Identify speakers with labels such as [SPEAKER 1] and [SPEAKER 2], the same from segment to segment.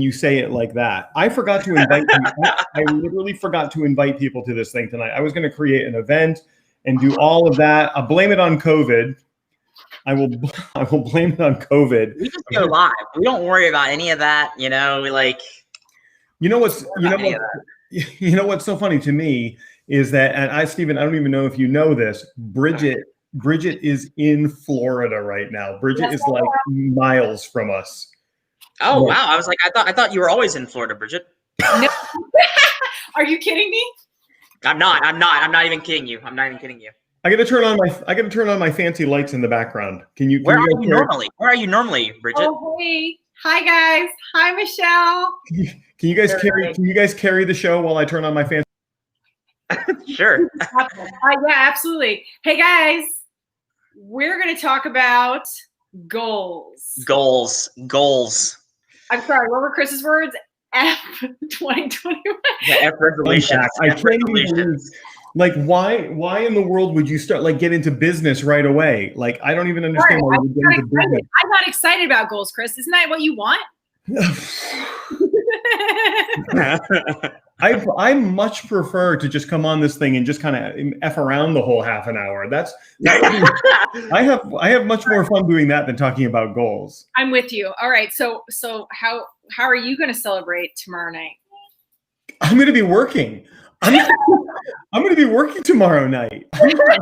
[SPEAKER 1] you say it like that. I forgot to invite people. I literally forgot to invite people to this thing tonight. I was going to create an event and do all of that. I'll blame it on COVID. I will blame it on COVID.
[SPEAKER 2] We just go live. We don't worry about any of that. You know, we like.
[SPEAKER 1] You know what's so funny to me is that, and Stephen, I don't even know if you know this. Bridget is in Florida right now. Bridget is like miles from us.
[SPEAKER 2] Oh wow! I was like, I thought you were always in Florida, Bridget.
[SPEAKER 3] No. Are you kidding me?
[SPEAKER 2] I'm not even kidding you. I'm not even kidding you.
[SPEAKER 1] I got to turn on my fancy lights in the background.
[SPEAKER 2] Where are you normally, Bridget?
[SPEAKER 3] Oh hey, hi guys. Hi Michelle.
[SPEAKER 1] Can you guys carry the show while I turn on my fancy?
[SPEAKER 2] Sure.
[SPEAKER 3] Yeah, absolutely. Hey guys, we're going to talk about goals.
[SPEAKER 2] Goals.
[SPEAKER 3] I'm sorry, what were Chris's words? F 2021.
[SPEAKER 2] Yeah, F resolutions.
[SPEAKER 1] I can't even believe, like, why in the world would you start get into business right away? Like, I don't even understand why you would get into business.
[SPEAKER 3] I'm not excited about goals, Chris. Isn't that what you want?
[SPEAKER 1] I much prefer to just come on this thing and just kind of F around the whole half an hour. I have much more fun doing that than talking about goals.
[SPEAKER 3] I'm with you. All right. So how are you going to celebrate tomorrow night?
[SPEAKER 1] I'm going to be working. I'm going to be working tomorrow night.
[SPEAKER 3] All right,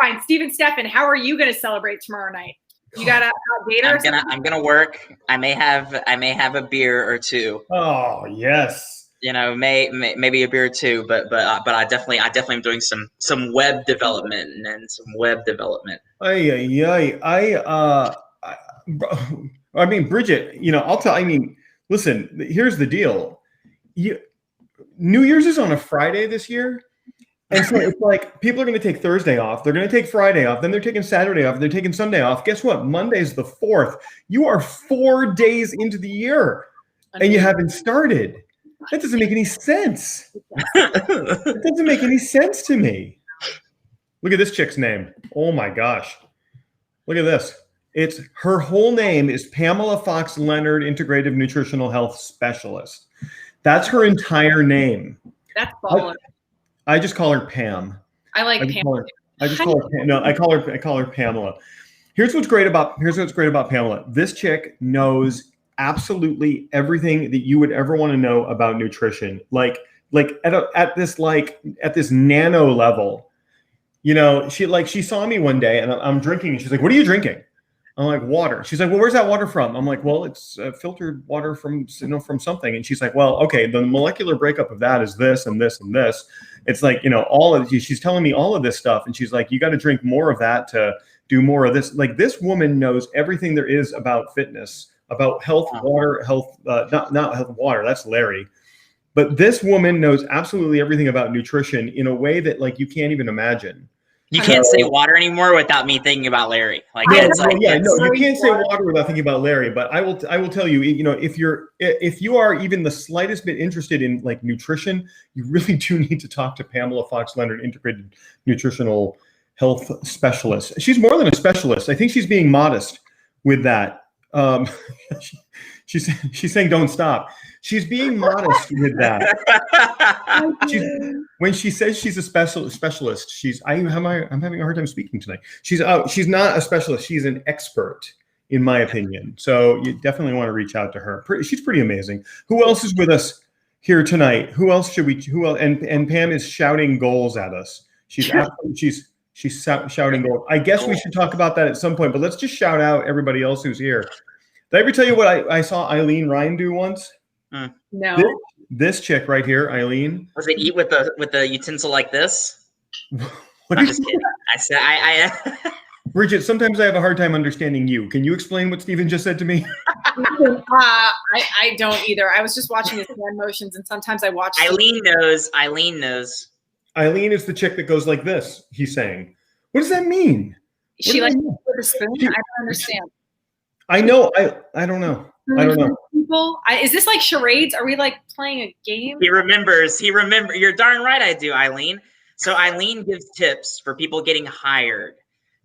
[SPEAKER 3] fine. Stephen, how are you going to celebrate tomorrow night? You got a date or something?
[SPEAKER 2] I'm gonna work. I may have a beer or two.
[SPEAKER 1] Oh yes.
[SPEAKER 2] You know, maybe a beer or two, but I definitely am doing some web development and some web development.
[SPEAKER 1] I mean, Bridget, listen, here's the deal. New Year's is on a Friday this year. And so it's like people are going to take Thursday off. They're going to take Friday off. Then they're taking Saturday off. They're taking Sunday off. Guess what? Monday's the 4th. You are 4 days into the year and you haven't started. That doesn't make any sense. It doesn't make any sense to me. Look at this chick's name. Oh my gosh. Look at this. Her whole name is Pamela Fox Leonard, Integrative Nutritional Health Specialist. That's her entire name.
[SPEAKER 3] That's baller.
[SPEAKER 1] I just call her Pam.
[SPEAKER 3] I like Pam.
[SPEAKER 1] I call her Pamela. Here's what's great about Pamela. This chick knows absolutely everything that you would ever want to know about nutrition. Like at this nano level. You know, she saw me one day and I'm drinking and she's like, "What are you drinking?" I'm like, "Water." She's like, "Well, where's that water from?" I'm like, "Well, it's filtered water from something." And she's like, "Well, okay, the molecular breakup of that is this and this and this." It's like, she's telling me all of this stuff. And she's like, "You got to drink more of that to do more of this." Like, this woman knows everything there is about fitness, about health, water, not health, water. That's Larry. But this woman knows absolutely everything about nutrition in a way that you can't even imagine.
[SPEAKER 2] You can't say water anymore without me thinking about Larry. You
[SPEAKER 1] can't say water without thinking about Larry. But I will tell you, if you are even the slightest bit interested in nutrition, you really do need to talk to Pamela Fox Leonard, Integrated Nutritional Health Specialist. She's more than a specialist. I think she's being modest with that. She's saying don't stop. She's being modest with that. When she says she's a specialist, I'm having a hard time speaking tonight. She's not a specialist. She's an expert, in my opinion. So you definitely want to reach out to her. She's pretty amazing. Who else is with us here tonight? Who else? And Pam is shouting goals at us. She's shouting goals. I guess we should talk about that at some point. But let's just shout out everybody else who's here. Did I ever tell you what I saw Eileen Ryan do once?
[SPEAKER 3] No.
[SPEAKER 1] This chick right here, Eileen.
[SPEAKER 2] Was it eat with the utensil like this?
[SPEAKER 1] I'm
[SPEAKER 2] just kidding. I said
[SPEAKER 1] Bridget, sometimes I have a hard time understanding you. Can you explain what Stephen just said to me?
[SPEAKER 3] I don't either. I was just watching his hand motions, and sometimes I watch.
[SPEAKER 2] Eileen knows.
[SPEAKER 1] Eileen is the chick that goes like this. He's saying, "What does that mean?"
[SPEAKER 3] She with a spoon. I don't understand.
[SPEAKER 1] I know. I don't know. I don't know.
[SPEAKER 3] People, is this like charades? Are we playing a game?
[SPEAKER 2] He remembers. You're darn right I do, Eileen. So Eileen gives tips for people getting hired.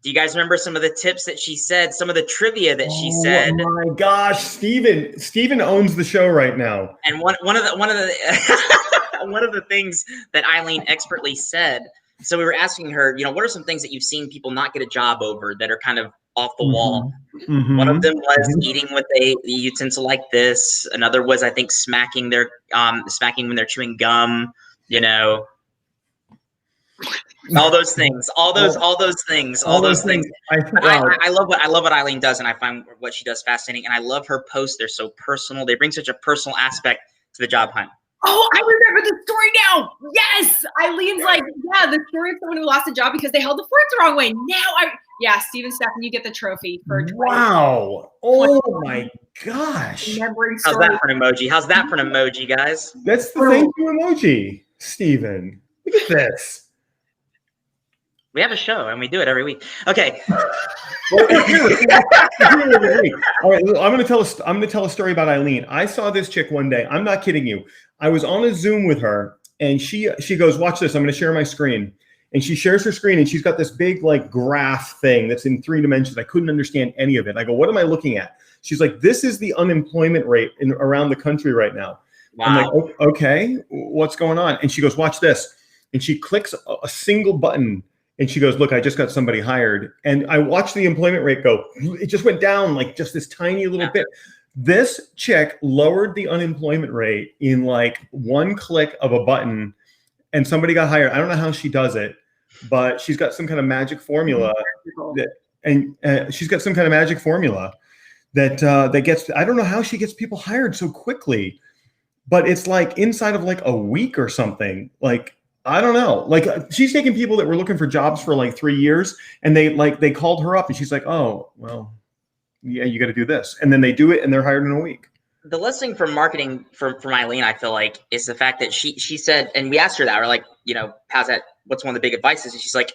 [SPEAKER 2] Do you guys remember some of the tips that she said? Some of the trivia that she said?
[SPEAKER 1] Oh my gosh, Steven owns the show right now.
[SPEAKER 2] And one of the one of the things that Eileen expertly said. So we were asking her, what are some things that you've seen people not get a job over that are kind of off the wall?
[SPEAKER 1] Mm-hmm.
[SPEAKER 2] One of them was eating with a utensil like this. Another was, I think, smacking when they're chewing gum. All those things. All those things. I love what Eileen does, and I find what she does fascinating. And I love her posts. They're so personal. They bring such a personal aspect to the job hunt.
[SPEAKER 3] Oh, I remember the story now. Yes. Eileen's like, the story of someone who lost a job because they held the fork the wrong way. Steven Stephan, you get the trophy for 20.
[SPEAKER 1] Wow. Oh my gosh.
[SPEAKER 2] How's that for an emoji, guys?
[SPEAKER 1] That's the thank you emoji, Steven. Look at this.
[SPEAKER 2] We have a show and we do it every week. Okay.
[SPEAKER 1] All right, I'm going to tell a story about Eileen. I saw this chick one day. I'm not kidding you. I was on a Zoom with her, and she goes, "Watch this. I'm going to share my screen." And she shares her screen, and she's got this big graph thing that's in 3 dimensions. I couldn't understand any of it. I go, "What am I looking at?" She's like, "This is the unemployment rate around the country right now." Wow. I'm like, "Okay, what's going on?" And she goes, "Watch this." And she clicks a single button. And she goes, "Look, I just got somebody hired." And I watched the employment rate go. It just went down just this tiny little bit. This chick lowered the unemployment rate in one click of a button, and somebody got hired. I don't know how she does it, but she's got some kind of magic formula she's got some kind of magic formula that gets. I don't know how she gets people hired so quickly, but it's inside of a week or something. I don't know. She's taking people that were looking for jobs for 3 years, and they called her up, and she's like, "Oh, well, yeah, you got to do this," and then they do it, and they're hired in a week.
[SPEAKER 2] The lesson from marketing from Eileen, I feel like, is the fact that she said, and we asked her that, we're how's that? What's one of the big advices? And she's like,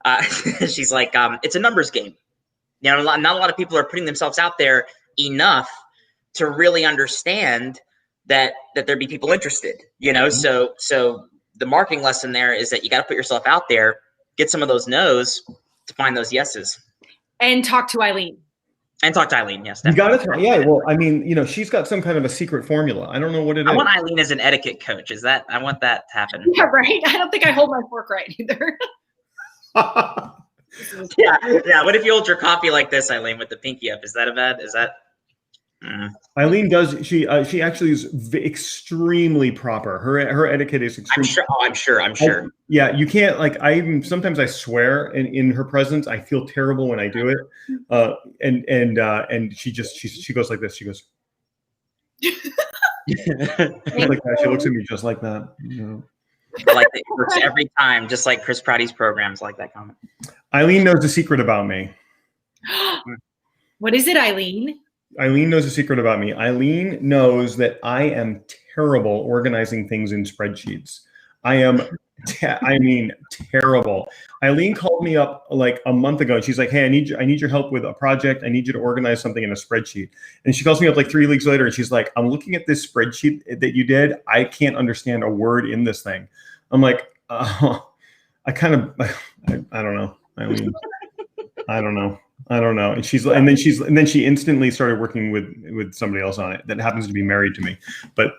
[SPEAKER 2] it's a numbers game. Not a lot of people are putting themselves out there enough to really understand that there'd be people interested. So the marketing lesson there is that you got to put yourself out there, get some of those no's to find those yeses.
[SPEAKER 3] And talk to Eileen.
[SPEAKER 2] Yes. Definitely.
[SPEAKER 1] You got to talk. Yeah. Well, I mean, she's got some kind of a secret formula. I don't know what it is.
[SPEAKER 2] I want Eileen as an etiquette coach. I want that to happen.
[SPEAKER 3] Yeah, right. I don't think I hold my fork right either.
[SPEAKER 2] Yeah. What if you hold your coffee like this, Eileen, with the pinky up? Is that
[SPEAKER 1] Eileen does. She actually is extremely proper. Her etiquette is extremely.
[SPEAKER 2] I'm sure.
[SPEAKER 1] You can't sometimes I swear in her presence. I feel terrible when I do it. And she goes like this. She goes like that. She looks at me just like that.
[SPEAKER 2] I like that. It works every time, just like Chris Prouty's programs, like that comment.
[SPEAKER 1] Eileen knows a secret about me.
[SPEAKER 3] What is it, Eileen?
[SPEAKER 1] Eileen knows a secret about me. Eileen knows that I am terrible organizing things in spreadsheets. I am, terrible. Eileen called me up a month ago, and she's like, "Hey, I need your help with a project. I need you to organize something in a spreadsheet." And she calls me up 3 weeks later, and she's like, "I'm looking at this spreadsheet that you did. I can't understand a word in this thing." I'm like, I don't know. Eileen, I don't know. And then she instantly started working with somebody else on it that happens to be married to me. But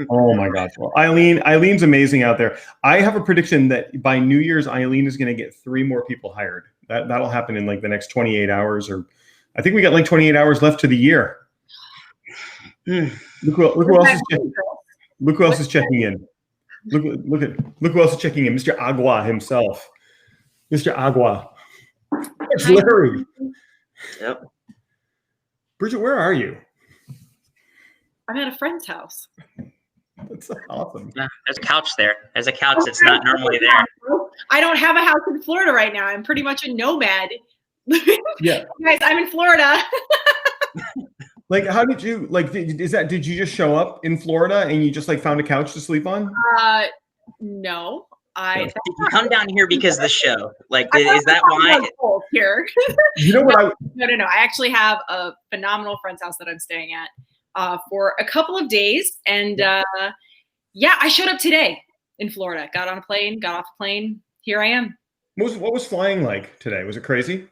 [SPEAKER 1] oh my gosh. Well, Eileen's amazing out there. I have a prediction that by New Year's, Eileen is going to get 3 more people hired. That'll happen in the next 28 hours, or I think we got 28 hours left to the year. Look who else is checking. Look who else is checking in. Look who else is checking in. Mr. Agua himself. Mr. Agua. It's Larry.
[SPEAKER 2] Yep.
[SPEAKER 1] Bridget, where are you?
[SPEAKER 3] I'm at a friend's house.
[SPEAKER 1] That's awesome.
[SPEAKER 2] Yeah, there's a couch there. There's a couch that's not normally there.
[SPEAKER 3] I don't have a house in Florida right now. I'm pretty much a nomad.
[SPEAKER 1] Yeah.
[SPEAKER 3] Guys, I'm in Florida.
[SPEAKER 1] How did you did you just show up in Florida and you just found a couch to sleep on?
[SPEAKER 3] No.
[SPEAKER 2] Did you come down here because of the show? Is that why?
[SPEAKER 3] Here.
[SPEAKER 1] You know what?
[SPEAKER 3] No. I actually have a phenomenal friend's house that I'm staying at for a couple of days. And I showed up today in Florida. Got on a plane, got off a plane. Here I am.
[SPEAKER 1] What was flying like today? Was it crazy?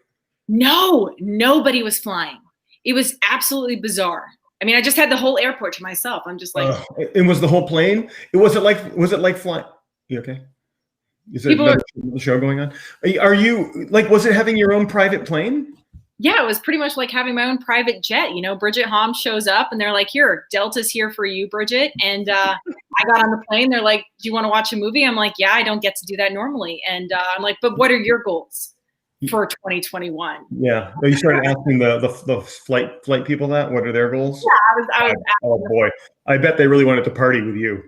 [SPEAKER 3] No, nobody was flying. It was absolutely bizarre. I mean, I just had the whole airport to myself. I'm just like,
[SPEAKER 1] and was the whole plane? Was it like flying? You okay? Is there another show going on? Are you like? Was it having your own private plane?
[SPEAKER 3] Yeah, it was pretty much like having my own private jet. You know, Bridget Hom shows up and they're like, "Here, Delta's here for you, Bridget." And I got on the plane. They're like, "Do you want to watch a movie?" I'm like, "Yeah, I don't get to do that normally." And I'm like, "But what are your goals for 2021?"
[SPEAKER 1] Yeah, you started asking the flight people that. What are their goals?
[SPEAKER 3] Yeah, I was
[SPEAKER 1] oh boy, I bet they really wanted to party with you.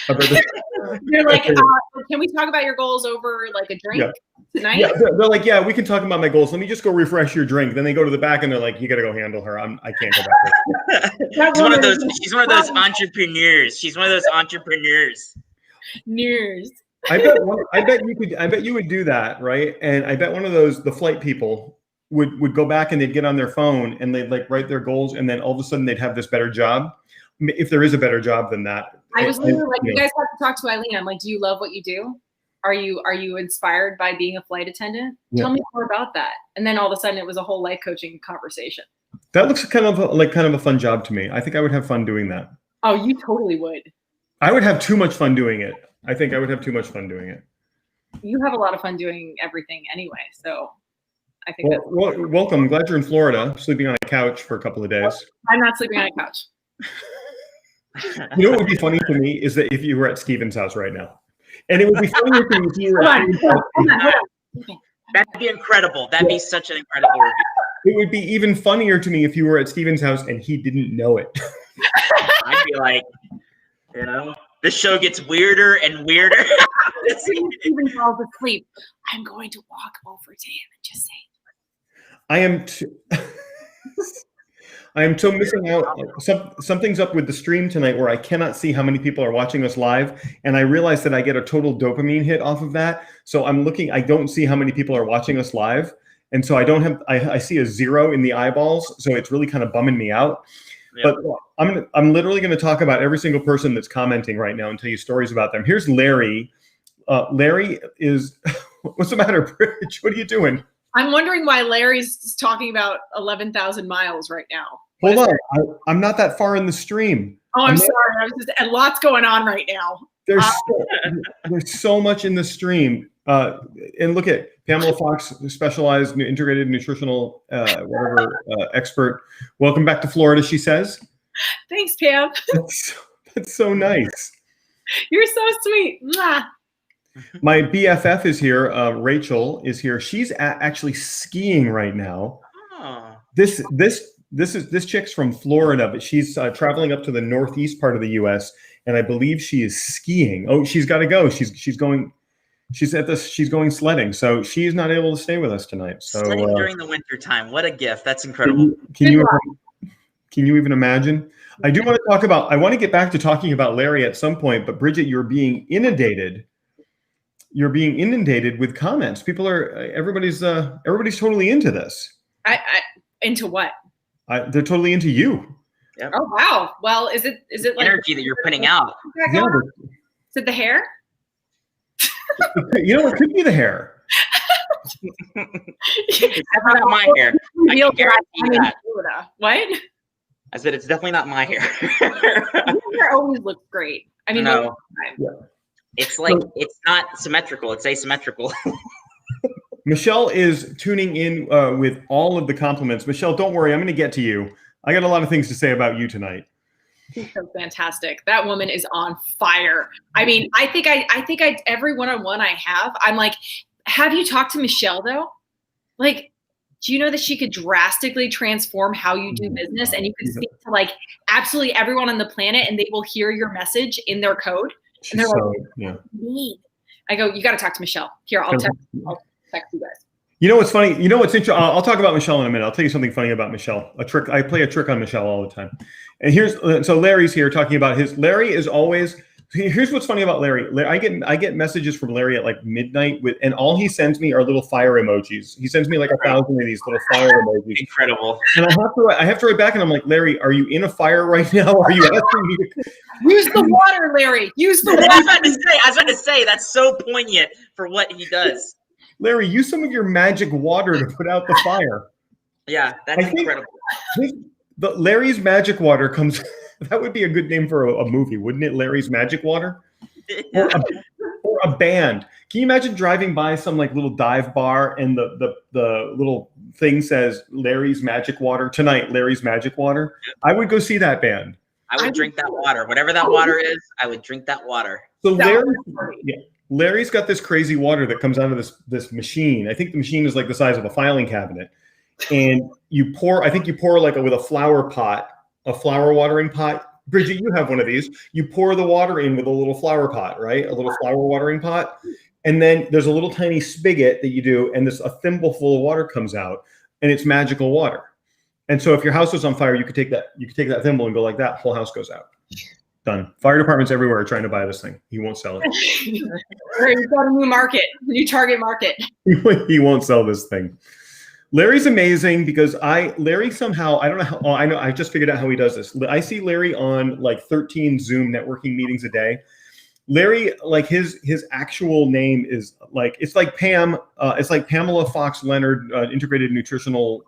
[SPEAKER 3] They're like, can we talk about your goals over like a drink tonight?
[SPEAKER 1] Yeah, they're like, yeah, we can talk about my goals. Let me just go refresh your drink. Then they go to the back and they're like, you got to go handle her. I can't go back.
[SPEAKER 2] She's one of those entrepreneurs. She's one of those entrepreneurs.
[SPEAKER 3] Nears.
[SPEAKER 1] I bet you would do that, right? And I bet one of the flight people would go back and they'd get on their phone and they'd like write their goals, and then all of a sudden they'd have this better job, if there is a better job than that.
[SPEAKER 3] I was literally like, you guys have to talk to Eileen. I'm like, do you love what you do? Are you inspired by being a flight attendant? Yeah. Tell me more about that. And then all of a sudden it was a whole life coaching conversation.
[SPEAKER 1] That looks kind of a fun job to me. I think I would have fun doing that.
[SPEAKER 3] Oh, you totally would.
[SPEAKER 1] I would have too much fun doing it. I think I would have too much fun doing it.
[SPEAKER 3] You have a lot of fun doing everything anyway. So I think
[SPEAKER 1] welcome. I'm glad you're in Florida, sleeping on a couch for a couple of days.
[SPEAKER 3] I'm not sleeping on a couch.
[SPEAKER 1] You know what would be funny to me is that if you were at Steven's house right now. And it would be funny if you were at
[SPEAKER 2] Hold on. That'd be incredible. That'd be such an incredible review.
[SPEAKER 1] It would be even funnier to me if you were at Steven's house and he didn't know it.
[SPEAKER 2] I'd be like, you know, this show gets weirder and weirder.
[SPEAKER 3] Steven falls asleep. I'm going to walk over to him and just say,
[SPEAKER 1] I am so missing out. Something's up with the stream tonight where I cannot see how many people are watching us live. And I realize that I get a total dopamine hit off of that. So I'm looking, I don't see how many people are watching us live. And so I see a 0 in the eyeballs. So it's really kind of bumming me out. Yep. But I'm literally going to talk about every single person that's commenting right now and tell you stories about them. Here's Larry. Larry is, what's the matter, Bridge? What are you doing?
[SPEAKER 3] I'm wondering why Larry's talking about 11,000 miles right now.
[SPEAKER 1] Hold on. I'm not that far in the stream.
[SPEAKER 3] Oh, I'm sorry. I was just, lots going on right now.
[SPEAKER 1] There's so much in the stream. And look at Pamela Fox, specialized integrated nutritional expert. Welcome back to Florida, she says.
[SPEAKER 3] Thanks, Pam.
[SPEAKER 1] That's so nice.
[SPEAKER 3] You're so sweet. Mwah.
[SPEAKER 1] My BFF is here. Rachel is here. She's actually skiing right now. Oh. This chick's from Florida, but she's traveling up to the northeast part of the U.S. and I believe she is skiing. Oh, she's got to go. She's going sledding, so she's not able to stay with us tonight. So
[SPEAKER 2] sledding during the winter time. What a gift! That's incredible.
[SPEAKER 1] Can you even imagine? I want to get back to talking about Larry at some point, but Bridget, you're being inundated. You're being inundated with comments. People everybody's totally into this.
[SPEAKER 3] Into what?
[SPEAKER 1] They're totally into you.
[SPEAKER 2] Yep.
[SPEAKER 3] Oh wow. Well, is it like
[SPEAKER 2] energy that you're putting out?
[SPEAKER 3] Yeah, is it the hair?
[SPEAKER 1] You know, it could be the hair.
[SPEAKER 2] It's definitely not my hair. I can guarantee that.
[SPEAKER 3] What?
[SPEAKER 2] I said it's definitely not my hair.
[SPEAKER 3] Your hair always looks great. I mean,
[SPEAKER 2] no. It's like, it's not symmetrical. It's asymmetrical.
[SPEAKER 1] Michelle is tuning in with all of the compliments. Michelle, don't worry. I'm going to get to you. I got a lot of things to say about you tonight.
[SPEAKER 3] She's so fantastic. That woman is on fire. I mean, I think every one-on-one I have, I'm like, have you talked to Michelle though? Like, do you know that she could drastically transform how you do business, and you can speak to like absolutely everyone on the planet and they will hear your message in their code. And they're like, I go, you got to talk to Michelle. Here, I'll text you guys. You know what's
[SPEAKER 1] funny? You know what's interesting? I'll talk about Michelle in a minute. I'll tell you something funny about Michelle. A trick. I play a trick on Michelle all the time. And so Larry's here talking about Larry is always. Here's what's funny about Larry. I get messages from Larry at like midnight and all he sends me are little fire emojis. He sends me like 1,000 of these little fire emojis.
[SPEAKER 2] Incredible.
[SPEAKER 1] And I have to write back and I'm like, Larry, are you in a fire right now? Are you asking me to
[SPEAKER 3] use the water, Larry? Use the water.
[SPEAKER 2] I was about to say that's so poignant for what he does.
[SPEAKER 1] Larry, use some of your magic water to put out the fire.
[SPEAKER 2] Yeah, that's incredible.
[SPEAKER 1] Larry's Magic Water comes. That would be a good name for a movie, wouldn't it? Larry's Magic Water, or a band. Can you imagine driving by some like little dive bar and the little thing says Larry's Magic Water tonight? Larry's Magic Water. I would go see that band.
[SPEAKER 2] I would drink that water, whatever that water is. I would drink that water.
[SPEAKER 1] So Larry's got this crazy water that comes out of this machine. I think the machine is like the size of a filing cabinet. And you pour, I think you pour like with a flower pot, a flower watering pot. Bridget, you have one of these. You pour the water in with a little flower pot, right? A little flower watering pot. And then there's a little tiny spigot that you do, and a thimble full of water comes out, and it's magical water. And so if your house was on fire, you could take that thimble and go like that, whole house goes out. Done. Fire departments everywhere are trying to buy this thing. He won't sell it.
[SPEAKER 3] Or you've got a new market, new target market.
[SPEAKER 1] He won't sell this thing. Larry's amazing because Larry somehow, I don't know how, I just figured out how he does this. I see Larry on like 13 Zoom networking meetings a day. Larry, like his actual name is like, it's like Pam, it's like Pamela Fox Leonard, integrated nutritional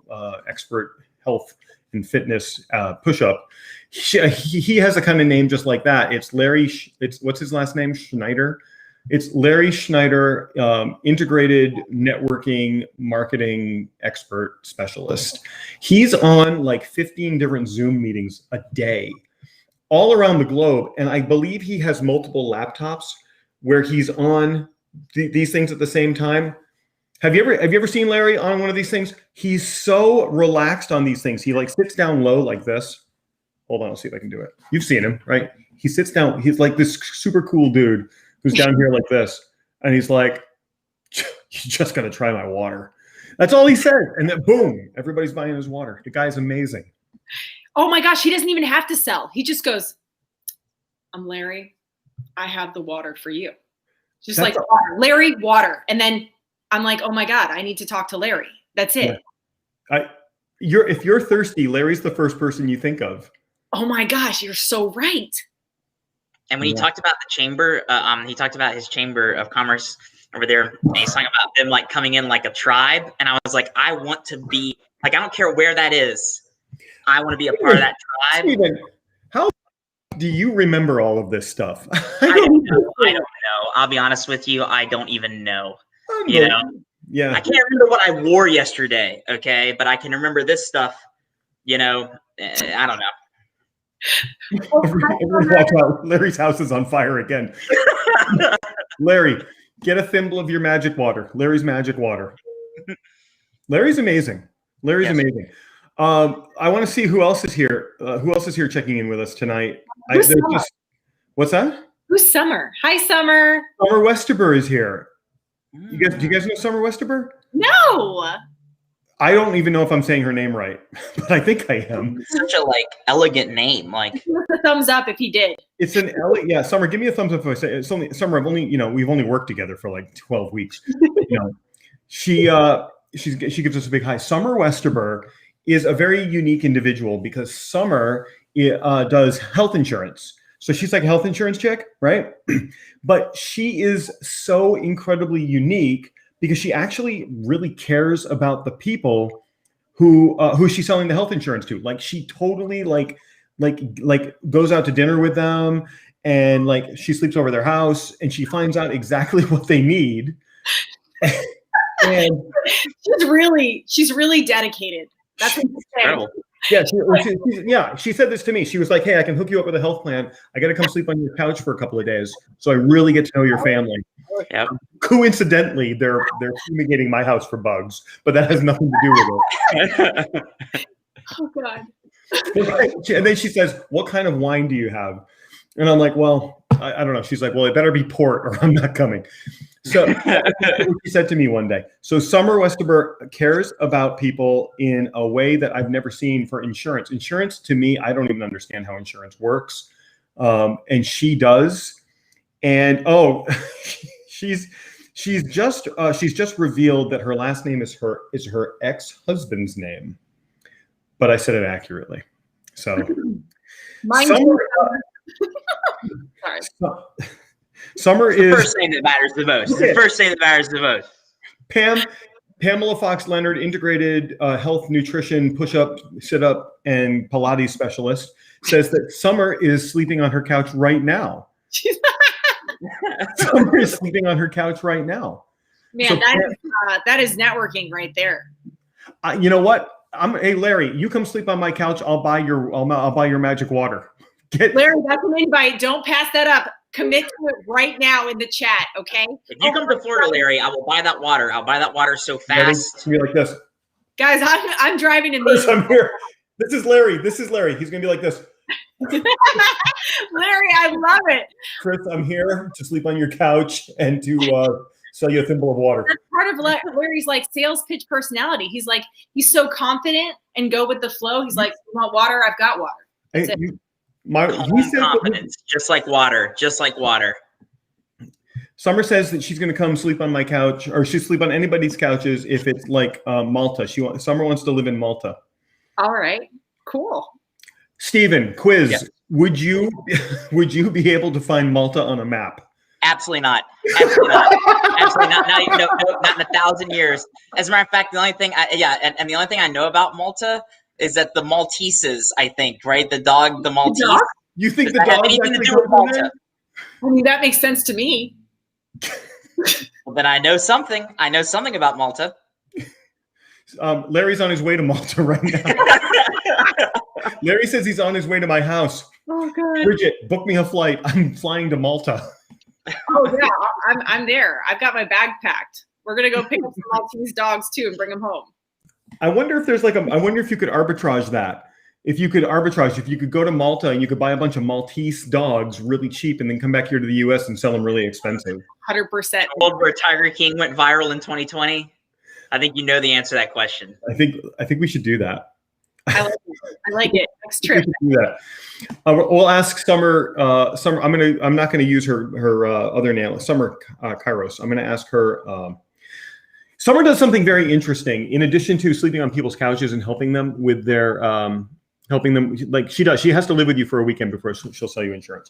[SPEAKER 1] expert, health and fitness push-up. He has a kind of name just like that. It's Larry, what's his last name? Schneider. It's Larry Schneider, integrated networking marketing expert specialist. He's on like 15 different Zoom meetings a day, all around the globe. And I believe he has multiple laptops where he's on these things at the same time. Have you ever seen Larry on one of these things? He's so relaxed on these things. He like sits down low like this. Hold on, I'll see if I can do it. You've seen him, right? He sits down. He's like this super cool dude who's down here like this. And he's like, you just got to try my water. That's all he says. And then boom, everybody's buying his water. The guy's amazing.
[SPEAKER 3] Oh my gosh, he doesn't even have to sell. He just goes, I'm Larry. I have the water for you. Just like water. Larry, water. And then I'm like, oh my God, I need to talk to Larry. That's it.
[SPEAKER 1] Yeah. If you're thirsty, Larry's the first person you think of.
[SPEAKER 3] Oh my gosh, you're so right.
[SPEAKER 2] And when he talked about the chamber, he talked about his chamber of commerce over there. And he's talking about them like coming in like a tribe. And I was like, I want to be like, I don't care where that is. I want to be a part of that tribe.
[SPEAKER 1] Steven, how do you remember all of this stuff?
[SPEAKER 2] I don't know. I'll be honest with you. I don't even know. You know?
[SPEAKER 1] Yeah.
[SPEAKER 2] I can't remember what I wore yesterday. Okay. But I can remember this stuff, you know, I don't know.
[SPEAKER 1] Watch out. Larry's house is on fire again. Larry, get a thimble of your magic water. Larry's magic water. Larry's amazing. Larry's amazing. I want to see who else is here. Who else is here checking in with us tonight? What's that?
[SPEAKER 3] Who's Summer? Hi, Summer.
[SPEAKER 1] Summer Westerber is here. Do you guys know Summer Westerber?
[SPEAKER 3] No.
[SPEAKER 1] I don't even know if I'm saying her name right, but I think I am.
[SPEAKER 2] Such a like elegant name. Like,
[SPEAKER 3] give us a thumbs up if he did.
[SPEAKER 1] It's an yeah. Summer, give me a thumbs up if I say it's only Summer. We've only worked together for like 12 weeks. She gives us a big hi. Summer Westerber is a very unique individual because Summer does health insurance. So she's like a health insurance chick, right? But she is so incredibly unique because she actually really cares about the people who she's selling the health insurance to. Like she totally like goes out to dinner with them and like she sleeps over their house and she finds out exactly what they need. And
[SPEAKER 3] she's really dedicated. That's what she's
[SPEAKER 1] saying. She said this to me. She was like, hey, I can hook you up with a health plan. I got to come sleep on your couch for a couple of days. So I really get to know your family.
[SPEAKER 2] Yep.
[SPEAKER 1] Coincidentally, they're fumigating my house for bugs, but that has nothing to do with it.
[SPEAKER 3] Oh, God.
[SPEAKER 1] And then she says, what kind of wine do you have? And I'm like, well, I don't know. She's like, well, it better be port or I'm not coming. So she said to me one day, so Summer Westerber cares about people in a way that I've never seen for insurance. Insurance to me, I don't even understand how insurance works. And she does. And she's just revealed that her last name is her ex-husband's name. But I said it accurately. So Summer is
[SPEAKER 2] the first name that matters the most. It's the first name that matters the most.
[SPEAKER 1] Pamela Fox Leonard, integrated health, nutrition, push-up, sit-up, and Pilates specialist, says that Summer is sleeping on her couch right now. Summer is sleeping on her couch right now.
[SPEAKER 3] Man,
[SPEAKER 1] So
[SPEAKER 3] that is networking right there.
[SPEAKER 1] You know what? Hey Larry, you come sleep on my couch. I'll buy your magic water.
[SPEAKER 3] Larry, that's an invite. Don't pass that up. Commit to it right now in the chat, okay?
[SPEAKER 2] If you come to Florida, Larry, I will buy that water. I'll buy that water so fast.
[SPEAKER 1] Be like this,
[SPEAKER 3] guys. I'm driving to
[SPEAKER 1] Chris, I'm here. This is Larry. He's gonna be like this.
[SPEAKER 3] Larry, I love it.
[SPEAKER 1] Chris, I'm here to sleep on your couch and to sell you a thimble of water.
[SPEAKER 3] That's part of Larry's like sales pitch personality. He's so confident and go with the flow. He's like, you want water? I've got water. That's it.
[SPEAKER 2] He said confidence, just like water.
[SPEAKER 1] Summer says that she's going to come sleep on my couch, or she'll sleep on anybody's couches if it's like Malta. Summer wants to live in Malta.
[SPEAKER 3] All right, cool.
[SPEAKER 1] Steven, quiz.
[SPEAKER 2] Yes.
[SPEAKER 1] Would you be able to find Malta on a map?
[SPEAKER 2] Absolutely not. Absolutely not. Not in 1,000 years. As a matter of fact, the only thing and the only thing I know about Malta is that the Malteses, I think, right? The Maltese.
[SPEAKER 3] The dog?
[SPEAKER 1] You think the
[SPEAKER 2] dog
[SPEAKER 1] dog
[SPEAKER 2] have anything to do with Malta?
[SPEAKER 3] I mean, that makes sense to me.
[SPEAKER 2] Well, then I know something. I know something about Malta.
[SPEAKER 1] Larry's on his way to Malta right now. Larry says he's on his way to my house.
[SPEAKER 3] Oh, God.
[SPEAKER 1] Bridget, book me a flight. I'm flying to Malta.
[SPEAKER 3] Oh, yeah. I'm there. I've got my bag packed. We're going to go pick up some Maltese dogs, too, and bring them home.
[SPEAKER 1] I wonder if I wonder if you could arbitrage that. If you could go to Malta and you could buy a bunch of Maltese dogs really cheap and then come back here to the US and sell them really expensive.
[SPEAKER 3] 100%.
[SPEAKER 2] World where Tiger King went viral in 2020. I think you know the answer to that question.
[SPEAKER 1] I think we should do that.
[SPEAKER 3] I like it. Next trip.
[SPEAKER 1] We should do that. We'll ask Summer. I'm not gonna use her other name. Summer Kairos. I'm gonna ask her. Summer does something very interesting. In addition to sleeping on people's couches and helping them with their helping them, like she does. She has to live with you for a weekend before she'll sell you insurance.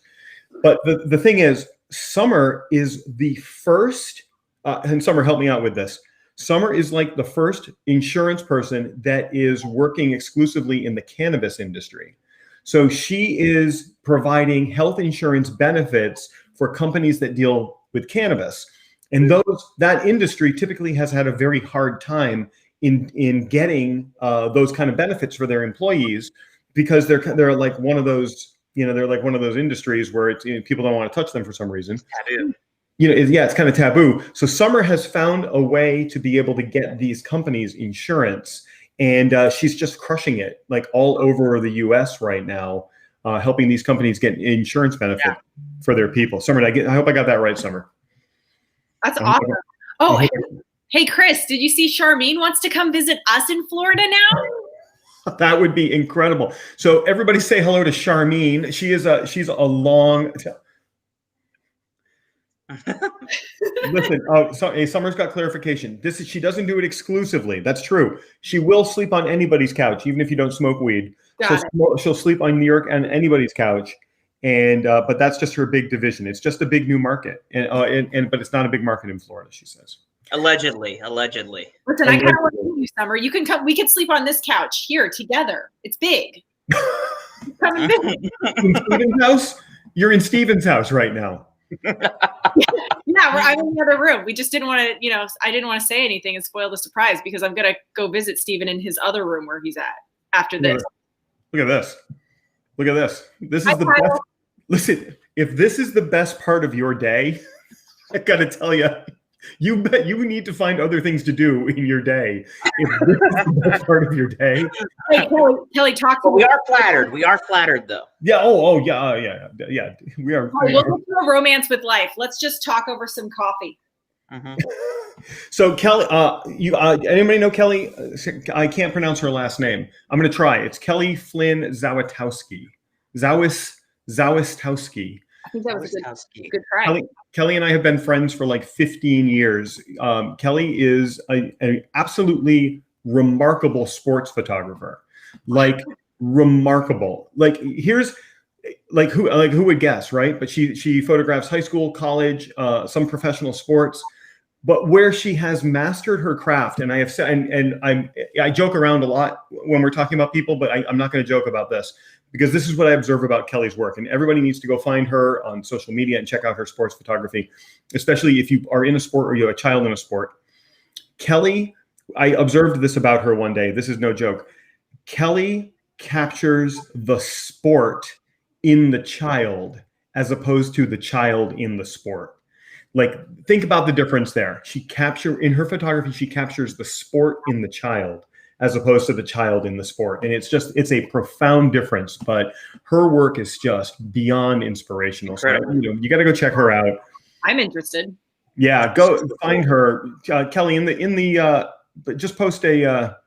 [SPEAKER 1] But the thing is, Summer is the first, and Summer, help me out with this. Summer is like the first insurance person that is working exclusively in the cannabis industry. So she is providing health insurance benefits for companies that deal with cannabis. And that industry typically has had a very hard time in getting those kind of benefits for their employees, because they're like one of those, they're like one of those industries where it's, people don't want to touch them for some reason.
[SPEAKER 2] Taboo.
[SPEAKER 1] It's kind of taboo. So Summer has found a way to be able to get these companies insurance, and she's just crushing it like all over the US right now, helping these companies get insurance benefit for their people. Summer, I hope I got that right, Summer.
[SPEAKER 3] That's awesome. Oh, hey, Chris, did you see Charmaine wants to come visit us in Florida now?
[SPEAKER 1] That would be incredible. So everybody say hello to Charmaine. She's a long. Listen, Summer's got clarification. She doesn't do it exclusively. That's true. She will sleep on anybody's couch, even if you don't smoke weed. She'll sleep on New York and anybody's couch. And but that's just her big division. It's just a big new market, but it's not a big market in Florida, she says.
[SPEAKER 2] Allegedly.
[SPEAKER 3] Listen, I kind of want to see you, Summer. You can come. We can sleep on this couch here together. It's big. Come and visit.
[SPEAKER 1] In Steven's house? You're in Steven's house right now.
[SPEAKER 3] I'm in the other room. We just didn't want to, I didn't want to say anything and spoil the surprise, because I'm gonna go visit Steven in his other room where he's at after this.
[SPEAKER 1] Look at this. This is the best. Listen, if this is the best part of your day, I gotta tell you, you need to find other things to do in your day. If this is the best part of your day.
[SPEAKER 3] Hey, Kelly, talk to me.
[SPEAKER 2] We are flattered. We are flattered, though.
[SPEAKER 1] Yeah. Yeah. We are.
[SPEAKER 3] We'll do a romance with life. Let's just talk over some coffee.
[SPEAKER 2] Mm-hmm.
[SPEAKER 1] So Kelly, anybody know Kelly? I can't pronounce her last name. I'm gonna try. It's Kelly Flynn Zawistowski. Zawistowski.
[SPEAKER 3] I think that was a good try.
[SPEAKER 1] Kelly and I have been friends for like 15 years. Kelly is an absolutely remarkable sports photographer. Like remarkable. Like here's who would guess, right? But she photographs high school, college, some professional sports. but where she has mastered her craft, and I have said, and I joke around a lot when we're talking about people, but I'm not going to joke about this because this is what I observe about Kelly's work, and everybody needs to go find her on social media and check out her sports photography, especially if you are in a sport or you have a child in a sport. Kelly, I observed this about her one day. This is no joke. Kelly captures the sport in the child as opposed to the child in the sport. Like, think about the difference there. In her photography, she captures the sport in the child as opposed to the child in the sport. And it's a profound difference, but her work is just beyond inspirational. So, you got to go check her out.
[SPEAKER 3] I'm interested.
[SPEAKER 1] Yeah, go find her, Kelly. Just post a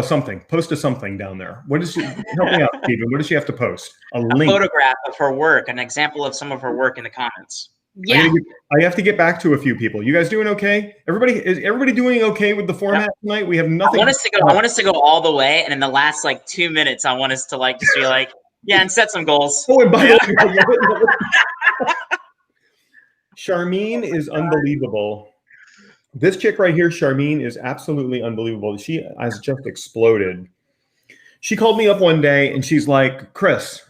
[SPEAKER 1] something down there. What is help me out, Stephen? What does she have to post? A link,
[SPEAKER 2] photograph of her work, an example of some of her work in the comments.
[SPEAKER 3] Yeah,
[SPEAKER 1] I have to get back to a few people. You guys doing okay? Is everybody doing okay with the format tonight? We have nothing.
[SPEAKER 2] I want us to go all the way, and in the last 2 minutes, I want us to just be and set some goals.
[SPEAKER 1] Oh, and by the way, Charmaine is unbelievable. This chick right here, Charmaine, is absolutely unbelievable. She has just exploded. She called me up one day and she's like, Chris,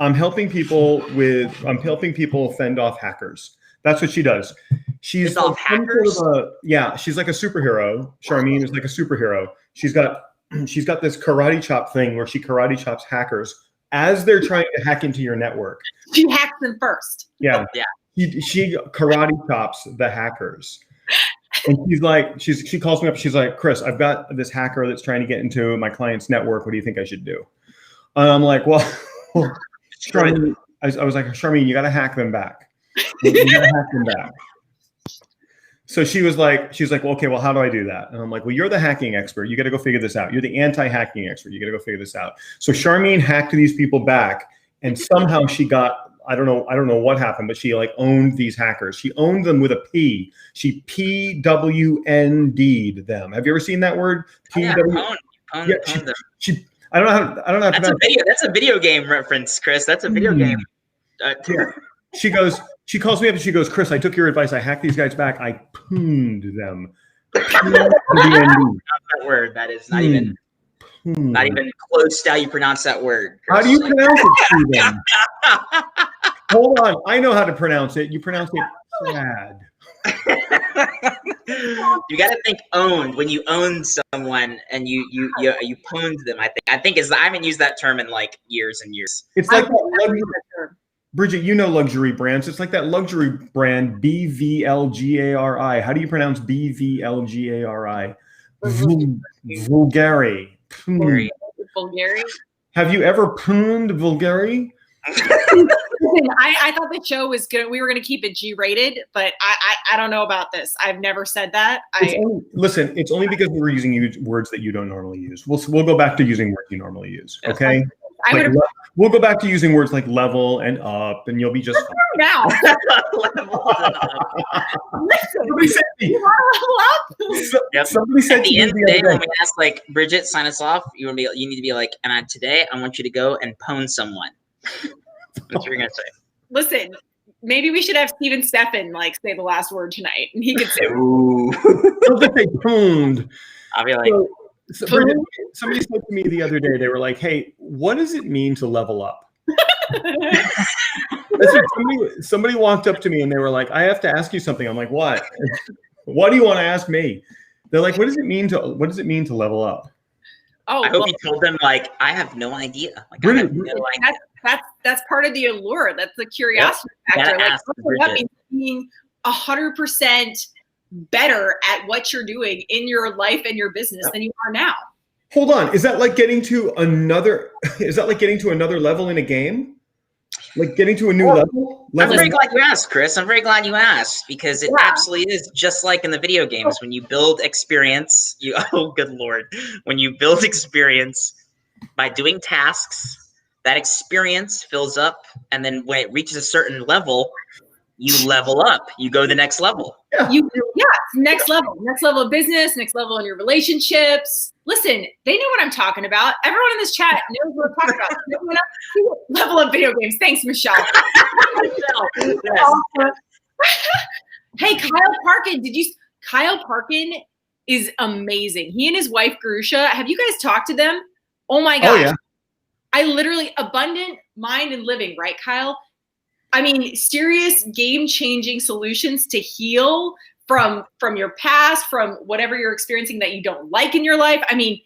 [SPEAKER 1] I'm helping people fend off hackers. That's what she does. She's
[SPEAKER 2] off hackers?
[SPEAKER 1] She's like a superhero. Charmaine is like a superhero. She's got this karate chop thing where she karate chops hackers as they're trying to hack into your network.
[SPEAKER 3] She hacks them first.
[SPEAKER 1] Yeah. She karate chops the hackers. And she calls me up. She's like, Chris, I've got this hacker that's trying to get into my client's network. What do you think I should do? And I'm like, well, Charmaine, I was like, Charmaine, you got to hack them back. You got to hack them back. So she's like, well, okay, well, how do I do that? And I'm like, well, you're the hacking expert. You got to go figure this out. You're the anti-hacking expert. You got to go figure this out. So Charmaine hacked these people back, and somehow she got, I don't know what happened, but she owned these hackers. She owned them with a P. She PWND'd them. Have you ever seen that word?
[SPEAKER 2] Pwned them.
[SPEAKER 1] I don't know how
[SPEAKER 2] That's a video game reference, Chris. That's a video game.
[SPEAKER 1] She calls me up and she goes, Chris, I took your advice. I hacked these guys back. I pwned them.
[SPEAKER 2] Not that word. That is not even close to how you pronounce that word, Chris.
[SPEAKER 1] How do you pronounce it, Stephen? Hold on. I know how to pronounce it. You pronounce it sad.
[SPEAKER 2] You got to think owned when you own someone and you pwned them. I haven't used that term in years and years.
[SPEAKER 1] It's like Bridget, you know luxury brands. It's like that luxury brand BVLGARI. How do you pronounce BVLGARI? Vulgari.
[SPEAKER 3] Vulgari.
[SPEAKER 1] Have you ever pruned Vulgari?
[SPEAKER 3] I thought the show was good. We were going to keep it G-rated, but I don't know about this. I've never said that.
[SPEAKER 1] It's only because we're using words that you don't normally use. We'll go back to using words you normally use. Okay. We'll go back to using words like level and up, and you'll be just fine.
[SPEAKER 2] Now.
[SPEAKER 3] Somebody said you want to level up.
[SPEAKER 1] Somebody said
[SPEAKER 2] at the end of the day when we ask Bridget, sign us off. You need to be like, and today I want you to go and pwn someone. That's what you're gonna say.
[SPEAKER 3] Listen, maybe we should have Steven Steffen say the last word tonight, and he could say,
[SPEAKER 2] "Ooh."
[SPEAKER 1] Don't say pwned.
[SPEAKER 2] I'll be like.
[SPEAKER 1] Somebody said to me the other day, they were like, hey, what does it mean to level up? Somebody walked up to me and they were like, I have to ask you something. I'm like, what? What do you want to ask me? They're like, what does it mean to level up?
[SPEAKER 2] Oh, I hope you told them I have no idea.
[SPEAKER 3] That's part of the allure. That's the curiosity factor. Level up means being 100% better at what you're doing in your life and your business than you are now.
[SPEAKER 1] Hold on. Is that like getting to another level in a game? Like getting to a new level?
[SPEAKER 2] I'm very glad you asked, Chris. I'm very glad you asked because it absolutely is just like in the video games. When you build experience, good Lord. When you build experience by doing tasks, that experience fills up. And then when it reaches a certain level, you level up. You go to the next level.
[SPEAKER 3] Next level of business, next level in your relationships. Listen, they know what I'm talking about. Everyone in this chat knows what I'm talking about. Level of video games. Thanks, Michelle. Hey, Kyle Parkin, Kyle Parkin is amazing. He and his wife, Grusha, have you guys talked to them? Oh my gosh.
[SPEAKER 1] Oh, yeah.
[SPEAKER 3] I literally, abundant mind and living, right, Kyle? I mean, serious game-changing solutions to heal from your past, from whatever you're experiencing that you don't like in your life. I mean,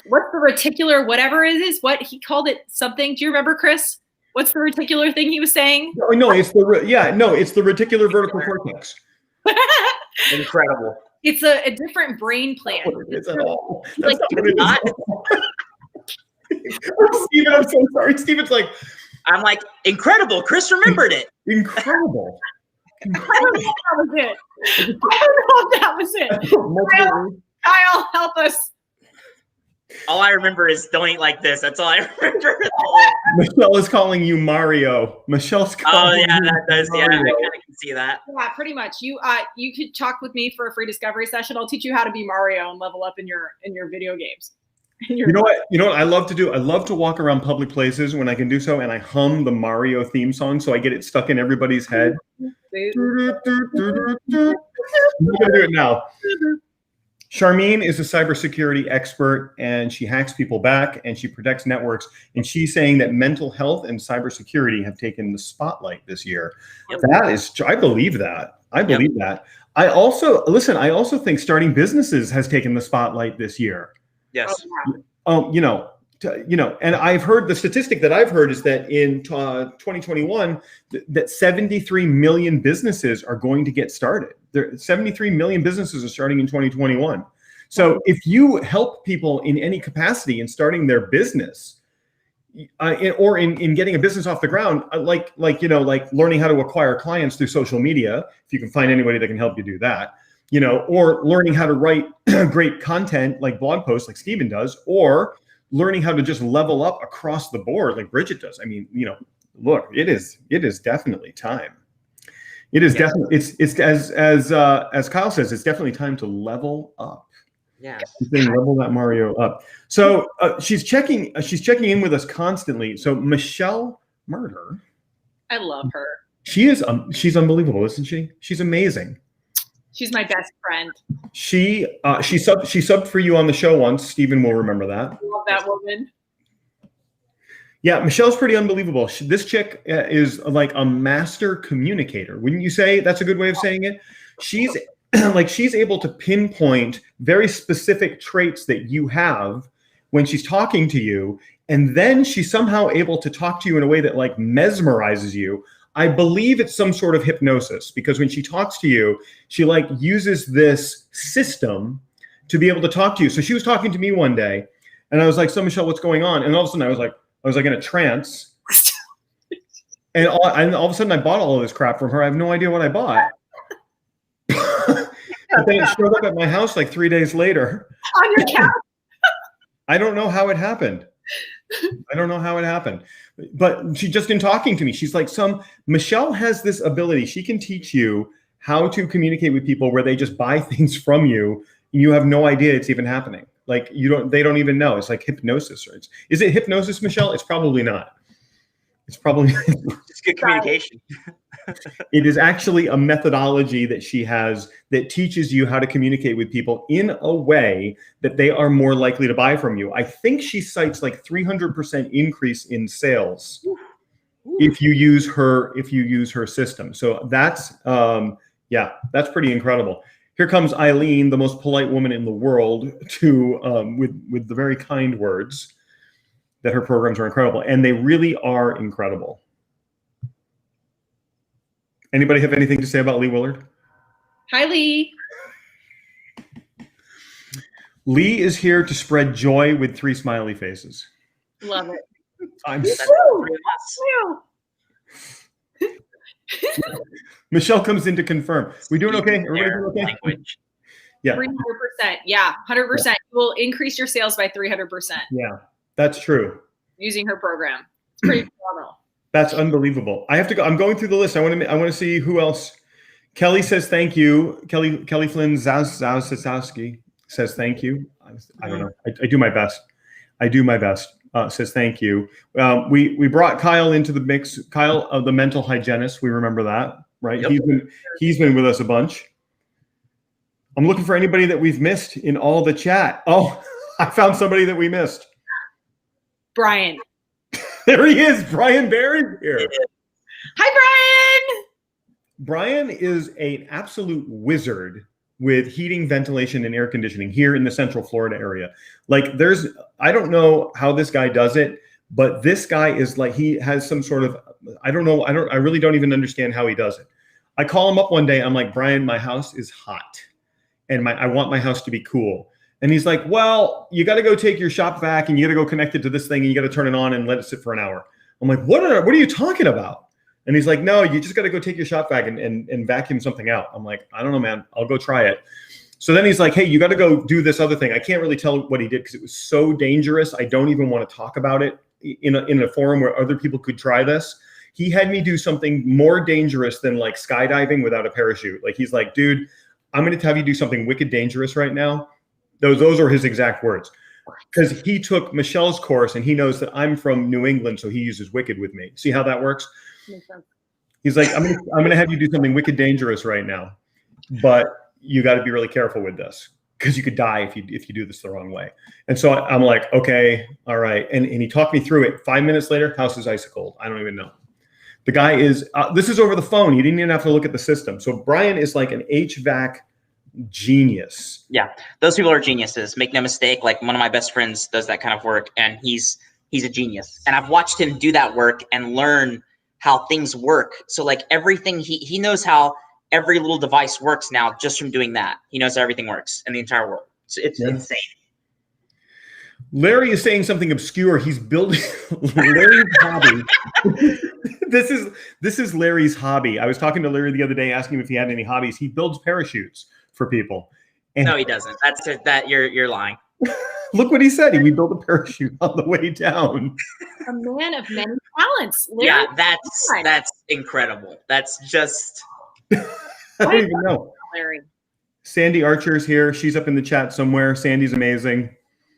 [SPEAKER 3] what's the reticular, whatever it is, what he called it something. Do you remember, Chris? What's the reticular thing he was saying?
[SPEAKER 1] No, it's the reticular vertical cortex.
[SPEAKER 2] Incredible.
[SPEAKER 3] It's a different brain plan.
[SPEAKER 1] It's at all.
[SPEAKER 3] Like,
[SPEAKER 2] It's not.
[SPEAKER 1] Steven, I'm so sorry. Steven's like,
[SPEAKER 2] I'm like, incredible. Chris remembered it.
[SPEAKER 1] incredible.
[SPEAKER 3] I don't know if that was it. Kyle, help us.
[SPEAKER 2] All I remember is don't eat like this. That's all I remember.
[SPEAKER 1] Michelle is calling you Mario. Michelle's calling you
[SPEAKER 2] that does. Yeah, I
[SPEAKER 1] Mario.
[SPEAKER 2] kind of can see that.
[SPEAKER 3] Yeah, pretty much. You could talk with me for a free discovery session. I'll teach you how to be Mario and level up in your video games.
[SPEAKER 1] You know what I love to do? I love to walk around public places when I can do so, and I hum the Mario theme song so I get it stuck in everybody's head. I'm gonna do it now. Charmaine is a cybersecurity expert, and she hacks people back and she protects networks. And she's saying that mental health and cybersecurity have taken the spotlight this year.
[SPEAKER 2] Yep.
[SPEAKER 1] That is, I believe that. I believe that. I also think starting businesses has taken the spotlight this year.
[SPEAKER 2] Yes.
[SPEAKER 1] And I've heard the statistic that I've heard is that in 2021, that 73 million businesses are going to get started. 73 million businesses are starting in 2021. So if you help people in any capacity in starting their business, or in getting a business off the ground, like learning how to acquire clients through social media, if you can find anybody that can help you do that, or learning how to write great content like blog posts like Steven does, or learning how to just level up across the board like Bridget does. I mean, look, it is definitely time. It is definitely, it's as Kyle says, it's definitely time to level up.
[SPEAKER 2] Yeah.
[SPEAKER 1] Level that Mario up. So she's checking in with us constantly. So Michelle Murder.
[SPEAKER 3] I love her.
[SPEAKER 1] She's unbelievable, isn't she? She's amazing.
[SPEAKER 3] She's my best friend.
[SPEAKER 1] She subbed for you on the show once. Steven will remember that.
[SPEAKER 3] I love that woman.
[SPEAKER 1] Yeah, Michelle's pretty unbelievable. This chick is like a master communicator. Wouldn't you say that's a good way of saying it? She's she's able to pinpoint very specific traits that you have when she's talking to you, and then she's somehow able to talk to you in a way that like mesmerizes you. I believe it's some sort of hypnosis, because when she talks to you, she like uses this system to be able to talk to you. So she was talking to me one day, and I was like, "So Michelle, what's going on?" And all of a sudden I was like in a trance. And all of a sudden I bought all of this crap from her. I have no idea what I bought. But then it showed up at my house like 3 days later.
[SPEAKER 3] On your couch.
[SPEAKER 1] I don't know how it happened. But she just in talking to me, she's like, Michelle has this ability. She can teach you how to communicate with people where they just buy things from you and you have no idea it's even happening. Like they don't even know. It's like hypnosis. Right? Is it hypnosis, Michelle? It's probably not. It's probably
[SPEAKER 2] it's good communication.
[SPEAKER 1] It is actually a methodology that she has that teaches you how to communicate with people in a way that they are more likely to buy from you. I think she cites like 300% increase in sales if you use her system. So that's that's pretty incredible. Here comes Eileen, the most polite woman in the world, with the very kind words that her programs are incredible, and they really are incredible. Anybody have anything to say about Lee Willard?
[SPEAKER 3] Hi, Lee.
[SPEAKER 1] Lee is here to spread joy with 3 smiley faces.
[SPEAKER 3] Love it.
[SPEAKER 1] Michelle comes in to confirm. We doing okay? Everybody doing okay?
[SPEAKER 2] Language.
[SPEAKER 1] Yeah.
[SPEAKER 3] 300%. Yeah, 100%. You will increase your sales by 300%.
[SPEAKER 1] Yeah, that's true.
[SPEAKER 3] Using her program. It's pretty phenomenal.
[SPEAKER 1] That's unbelievable. I have to go. I'm going through the list. I want to see who else. Kelly says thank you. Kelly Flynn Zazowski says thank you. I don't know. I do my best. Says thank you. We brought Kyle into the mix. Kyle, the mental hygienist. We remember that. right?
[SPEAKER 2] Yep.
[SPEAKER 1] He's been with us a bunch. I'm looking for anybody that we've missed in all the chat. Oh, I found somebody that we missed.
[SPEAKER 3] Brian.
[SPEAKER 1] There he is. Brian Barron's here.
[SPEAKER 3] Hi, Brian.
[SPEAKER 1] Brian is an absolute wizard with heating, ventilation, and air conditioning here in the Central Florida area. Like I don't know how this guy does it, but this guy is like, he has some sort of, I don't know. I really don't even understand how he does it. I call him up one day. I'm like, Brian, my house is hot and I want my house to be cool. And he's like, well, you got to go take your shop vac and you got to go connect it to this thing and you got to turn it on and let it sit for an hour. I'm like, what are you talking about? And he's like, no, you just got to go take your shop vac and vacuum something out. I'm like, I don't know, man. I'll go try it. So then he's like, hey, you got to go do this other thing. I can't really tell what he did because it was so dangerous. I don't even want to talk about it in a forum where other people could try this. He had me do something more dangerous than like skydiving without a parachute. Like he's like, dude, I'm going to have you do something wicked dangerous right now. Those are his exact words. Because he took Michelle's course and he knows that I'm from New England, so he uses wicked with me. See how that works? He's like, I'm gonna have you do something wicked dangerous right now, but you got to be really careful with this because you could die if you do this the wrong way. And so I'm like, okay, all right. And he talked me through it. 5 minutes later, house is ice cold. I don't even know. The guy is. This is over the phone. He didn't even have to look at the system. So Brian is like an HVAC genius.
[SPEAKER 2] Yeah, those people are geniuses. Make no mistake. Like one of my best friends does that kind of work, and he's a genius. And I've watched him do that work and learn how things work. So like everything, he knows how every little device works now just from doing that. He knows how everything works in the entire world. So it's insane.
[SPEAKER 1] Larry is saying something obscure. He's building Larry's hobby. This is Larry's hobby. I was talking to Larry the other day, asking him if he had any hobbies. He builds parachutes for people. And
[SPEAKER 2] no, he doesn't. That's it. That you're lying.
[SPEAKER 1] Look what he said. We built a parachute on the way down.
[SPEAKER 3] A man of many talents. Larry,
[SPEAKER 2] yeah, that's incredible. That's just.
[SPEAKER 1] I don't even know.
[SPEAKER 3] Larry.
[SPEAKER 1] Sandy Archer's here. She's up in the chat somewhere. Sandy's amazing.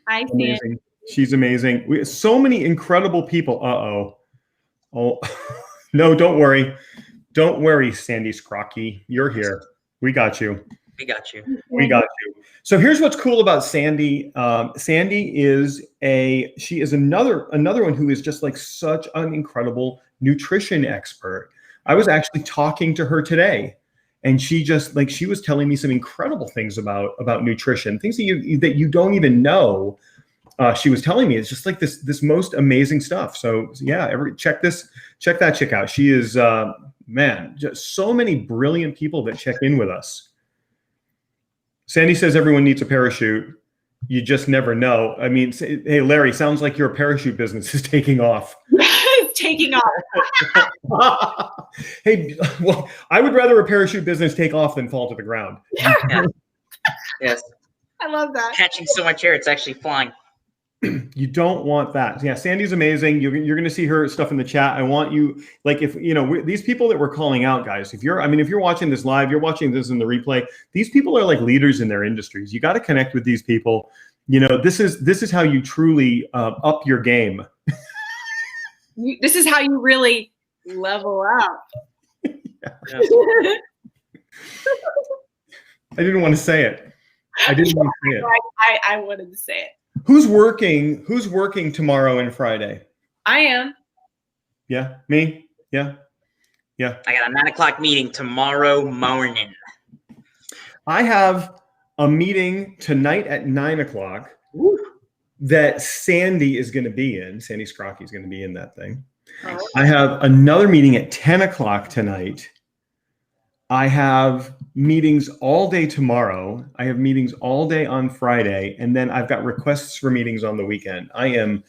[SPEAKER 3] Hi,
[SPEAKER 1] Amazing.
[SPEAKER 3] Sandy.
[SPEAKER 1] She's amazing. We have so many incredible people. Oh, no, don't worry. Don't worry, Sandy Scrocky. You're here. We got you.
[SPEAKER 2] We got you.
[SPEAKER 1] We got you. So here's what's cool about Sandy. Sandy is another one who is just like such an incredible nutrition expert. I was actually talking to her today, and she was telling me some incredible things about nutrition, things that you don't even know. She was telling me it's just like this most amazing stuff. So yeah, check that chick out. She is man, just so many brilliant people that check in with us. Sandy says everyone needs a parachute. You just never know. I mean, hey, Larry, sounds like your parachute business is taking off.
[SPEAKER 3] It's taking off.
[SPEAKER 1] Hey, well, I would rather a parachute business take off than fall to the ground.
[SPEAKER 2] Yeah. Yes.
[SPEAKER 3] I love that.
[SPEAKER 2] Catching so much air, it's actually flying.
[SPEAKER 1] You don't want that. Yeah, Sandy's amazing. You're going to see her stuff in the chat. I want you, like, if you know these people that we're calling out, guys. If you're watching this live, you're watching this in the replay. These people are like leaders in their industries. You got to connect with these people. You know, this is how you truly up your game.
[SPEAKER 3] This is how you really level up.
[SPEAKER 1] Yeah. I didn't want to say it. I didn't want to say it.
[SPEAKER 3] I wanted to say it.
[SPEAKER 1] Who's working tomorrow and Friday?
[SPEAKER 3] I am.
[SPEAKER 1] Yeah, me. Yeah.
[SPEAKER 2] I got a 9 o'clock meeting tomorrow morning.
[SPEAKER 1] I have a meeting tonight at 9 o'clock that Sandy is going to be in. Sandy Scrocky is going to be in that thing.
[SPEAKER 3] Oh.
[SPEAKER 1] I have another meeting at 10 o'clock tonight. I have meetings all day tomorrow. I have meetings all day on Friday. And then I've got requests for meetings on the weekend. I am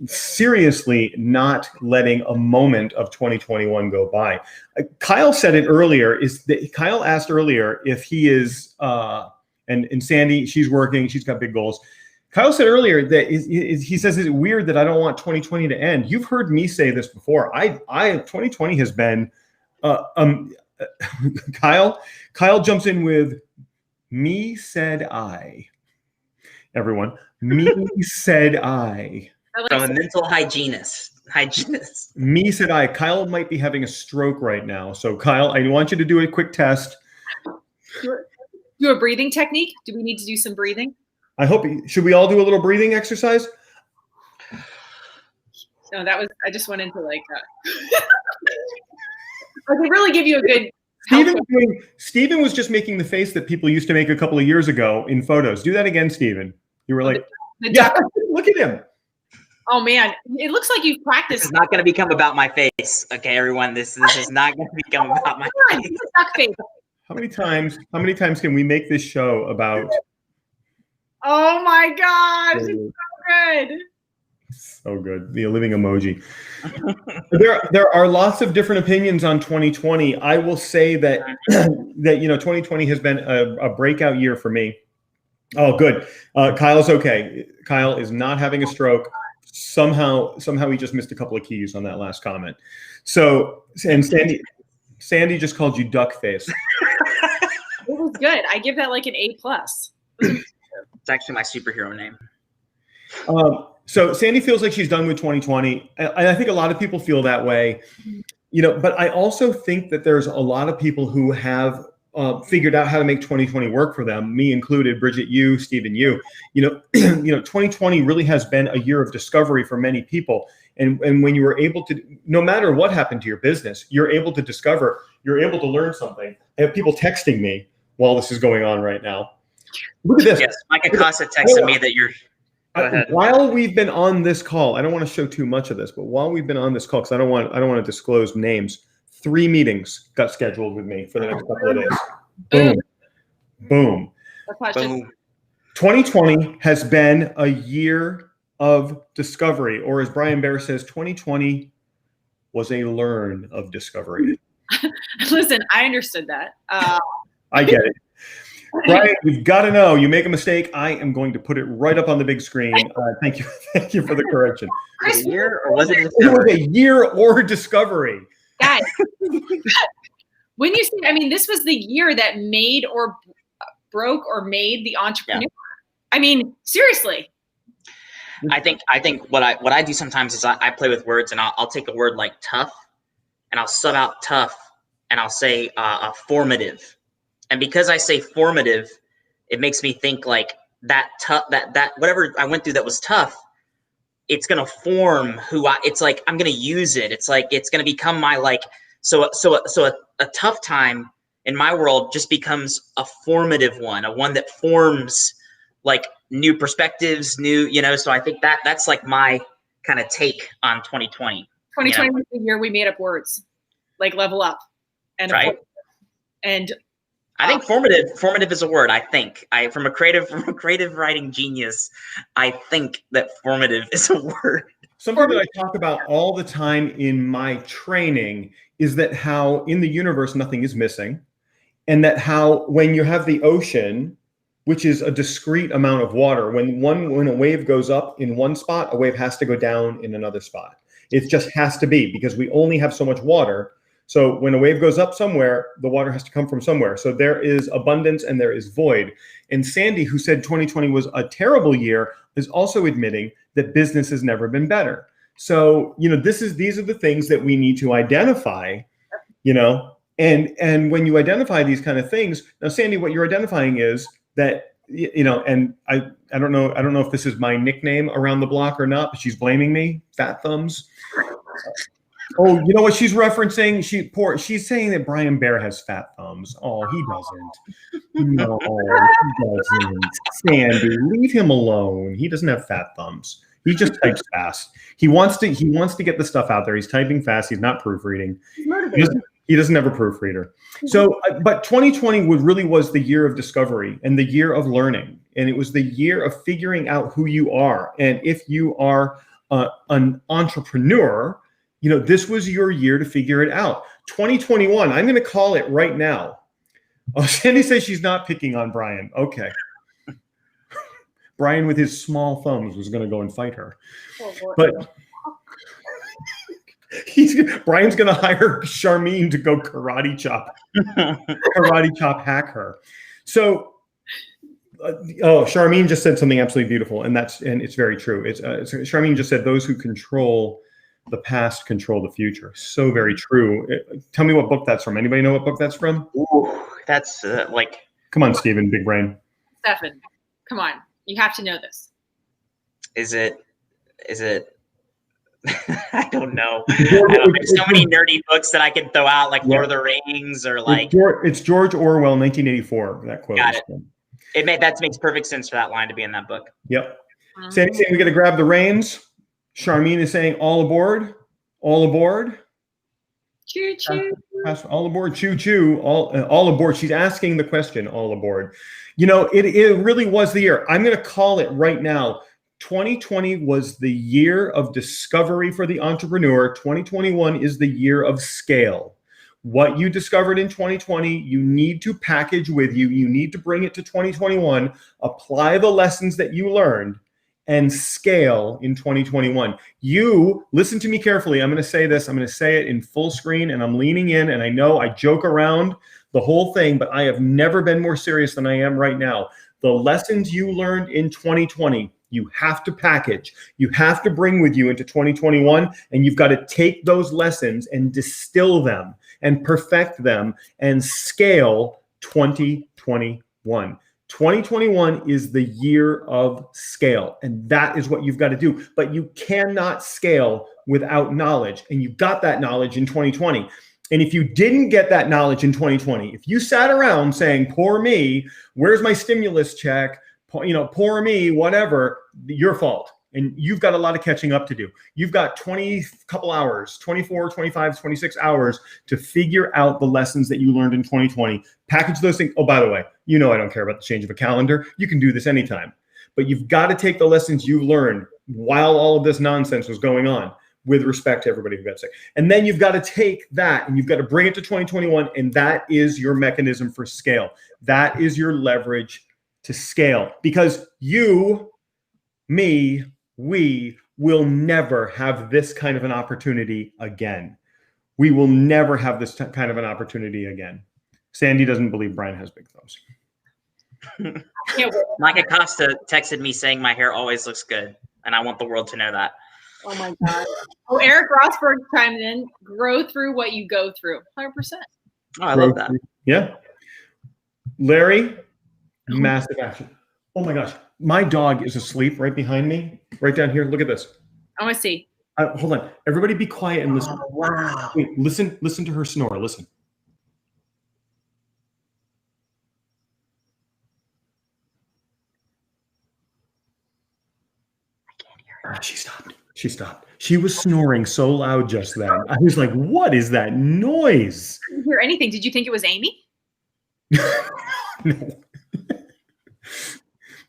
[SPEAKER 1] seriously not letting a moment of 2021 go by. Kyle said it earlier, Kyle asked earlier if he is, and Sandy, she's working, she's got big goals. Kyle said earlier that he says, is it weird that I don't want 2020 to end? You've heard me say this before. 2020 has been, Kyle jumps in with me said I. Everyone, me said I.
[SPEAKER 2] From a mental hygienist. hygienist.
[SPEAKER 1] Me said I. Kyle might be having a stroke right now. So Kyle, I want you to do a quick test.
[SPEAKER 3] Do a breathing technique? Do we need to do some breathing?
[SPEAKER 1] I hope. Should we all do a little breathing exercise?
[SPEAKER 3] No, I just went into like. I could really give you a good.
[SPEAKER 1] Steven was just making the face that people used to make a couple of years ago in photos. Do that again, Steven. You were like, yeah, look at him.
[SPEAKER 3] Oh man, it looks like you've practiced.
[SPEAKER 2] It's not going to become about my face, okay, everyone. This is not going to become about my face.
[SPEAKER 1] How many times can we make this show about?
[SPEAKER 3] Oh my gosh, it's so good.
[SPEAKER 1] So good. The living emoji. There are lots of different opinions on 2020. I will say that 2020 has been a breakout year for me. Oh, good. Kyle's okay. Kyle is not having a stroke. Somehow he just missed a couple of keys on that last comment. So, and Sandy just called you duck face.
[SPEAKER 3] It was good. I give that like an A+.
[SPEAKER 2] It's actually my superhero name.
[SPEAKER 1] So Sandy feels like she's done with 2020. And I think a lot of people feel that way, but I also think that there's a lot of people who have figured out how to make 2020 work for them, me included, Bridget, you, Stephen, you. 2020 really has been a year of discovery for many people. And when you were able to, no matter what happened to your business, you're able to discover, you're able to learn something. I have people texting me while this is going on right now. Look at this.
[SPEAKER 2] Yes, Mike Acosta texted me that you're. Go ahead.
[SPEAKER 1] While we've been on this call, I don't want to show too much of this, but while we've been on this call, because I don't want to disclose names, 3 meetings got scheduled with me for the next couple of days. Boom.
[SPEAKER 2] Boom.
[SPEAKER 1] 2020 has been a year of discovery, or as Brian Bear says, 2020 was a learn of discovery.
[SPEAKER 3] Listen, I understood that.
[SPEAKER 1] I get it. Brian, you've got to know, you make a mistake, I am going to put it right up on the big screen. Thank you for the correction.
[SPEAKER 2] Was it a year or was it
[SPEAKER 1] It was a year or discovery.
[SPEAKER 3] Guys, when you say, this was the year that made or broke or made the entrepreneur. Yeah. Seriously.
[SPEAKER 2] I think what I do sometimes is I play with words, and I'll take a word like tough, and I'll sub out tough, and I'll say formative. And because I say formative, it makes me think like that tough, that whatever I went through that was tough, it's going to form it's like, I'm going to use it. It's like, it's going to become my, like, so a tough time in my world just becomes a formative one, a one that forms like new perspectives, so I think that's like my kind of take on 2020.
[SPEAKER 3] 2020 was the year we made up words, like level up. And
[SPEAKER 2] right.
[SPEAKER 3] And
[SPEAKER 2] I think formative is a word. I think from a creative writing genius, I think that formative is a word.
[SPEAKER 1] Something that I talk about all the time in my training is that how in the universe nothing is missing, and that how when you have the ocean, which is a discrete amount of water, when a wave goes up in one spot, a wave has to go down in another spot. It just has to be, because we only have so much water. So when a wave goes up somewhere, the water has to come from somewhere. So there is abundance and there is void. And Sandy, who said 2020 was a terrible year, is also admitting that business has never been better. So, these are the things that we need to identify, and when you identify these kind of things, now, Sandy, what you're identifying is that, and I don't know if this is my nickname around the block or not, but she's blaming me, Fat Thumbs. Oh, you know what she's referencing? She's saying that Brian Bear has fat thumbs. Oh, he doesn't. No, he doesn't. Sandy, leave him alone. He doesn't have fat thumbs. He just types fast. He wants to get the stuff out there. He's typing fast. He's not proofreading. He doesn't have a proofreader. So, but 2020 really was the year of discovery and the year of learning. And it was the year of figuring out who you are. And if you are an entrepreneur, this was your year to figure it out. 2021, I'm going to call it right now. Oh, Sandy says she's not picking on Brian. Okay. Brian with his small thumbs was going to go and fight her. But Brian's going to hire Charmine to go karate chop hack her. So, Charmine just said something absolutely beautiful, and it's very true. Charmine just said those who control the past control the future. So very true. Tell me what book that's from. Anybody know what book that's from?
[SPEAKER 2] Ooh, that's like.
[SPEAKER 1] Come on, Steven, big brain.
[SPEAKER 3] Stefan, come on. You have to know this.
[SPEAKER 2] Is it? I don't know. There's so many nerdy books that I can throw out, like Lord of the Rings or like.
[SPEAKER 1] It's George Orwell, 1984. That quote.
[SPEAKER 2] Got it. That makes perfect sense for that line to be in that book.
[SPEAKER 1] Yep. Sandy's saying we got to grab the reins. Charmine is saying all aboard. All aboard.
[SPEAKER 3] Choo choo.
[SPEAKER 1] All aboard. Choo choo. All aboard. She's asking the question. All aboard. You know, it really was the year. I'm going to call it right now. 2020 was the year of discovery for the entrepreneur. 2021 is the year of scale. What you discovered in 2020, you need to package with you. You need to bring it to 2021, apply the lessons that you learned, and scale in 2021. You, listen to me carefully. I'm going to say this. I'm going to say it in full screen, and I'm leaning in, and I know I joke around the whole thing, but I have never been more serious than I am right now. The lessons you learned in 2020, you have to package. You have to bring with you into 2021, and you've got to take those lessons and distill them and perfect them and scale 2021. 2021 is the year of scale, and that is what you've got to do. But you cannot scale without knowledge, and you got that knowledge in 2020. And if you didn't get that knowledge in 2020, if you sat around saying, poor me, where's my stimulus check? Poor me, whatever, your fault. And you've got a lot of catching up to do. You've got 24, 25, 26 hours to figure out the lessons that you learned in 2020. Package those things. Oh, by the way, I don't care about the change of a calendar. You can do this anytime. But you've got to take the lessons you learned while all of this nonsense was going on with respect to everybody who got sick. And then you've got to take that and you've got to bring it to 2021. And that is your mechanism for scale. That is your leverage to scale, because you, me, we will never have this kind of an opportunity again. We will never have this kind of an opportunity again. Sandy doesn't believe Brian has big thumbs.
[SPEAKER 2] Mike Acosta texted me saying my hair always looks good, and I want the world to know that.
[SPEAKER 3] Oh my God. Oh, Eric Rosberg chimed in. Grow through what you go through. 100%.
[SPEAKER 2] Oh, I love that.
[SPEAKER 1] Yeah. Larry, massive action. Oh my gosh. My dog is asleep right behind me, right down here. Look at this.
[SPEAKER 3] I want to see.
[SPEAKER 1] Hold on. Everybody be quiet and listen.
[SPEAKER 2] Oh, wow.
[SPEAKER 1] Wait, listen to her snore. Listen.
[SPEAKER 2] I can't hear her.
[SPEAKER 1] She stopped. She was snoring so loud just then. I was like, what is that noise?
[SPEAKER 3] I didn't hear anything. Did you think it was Amy?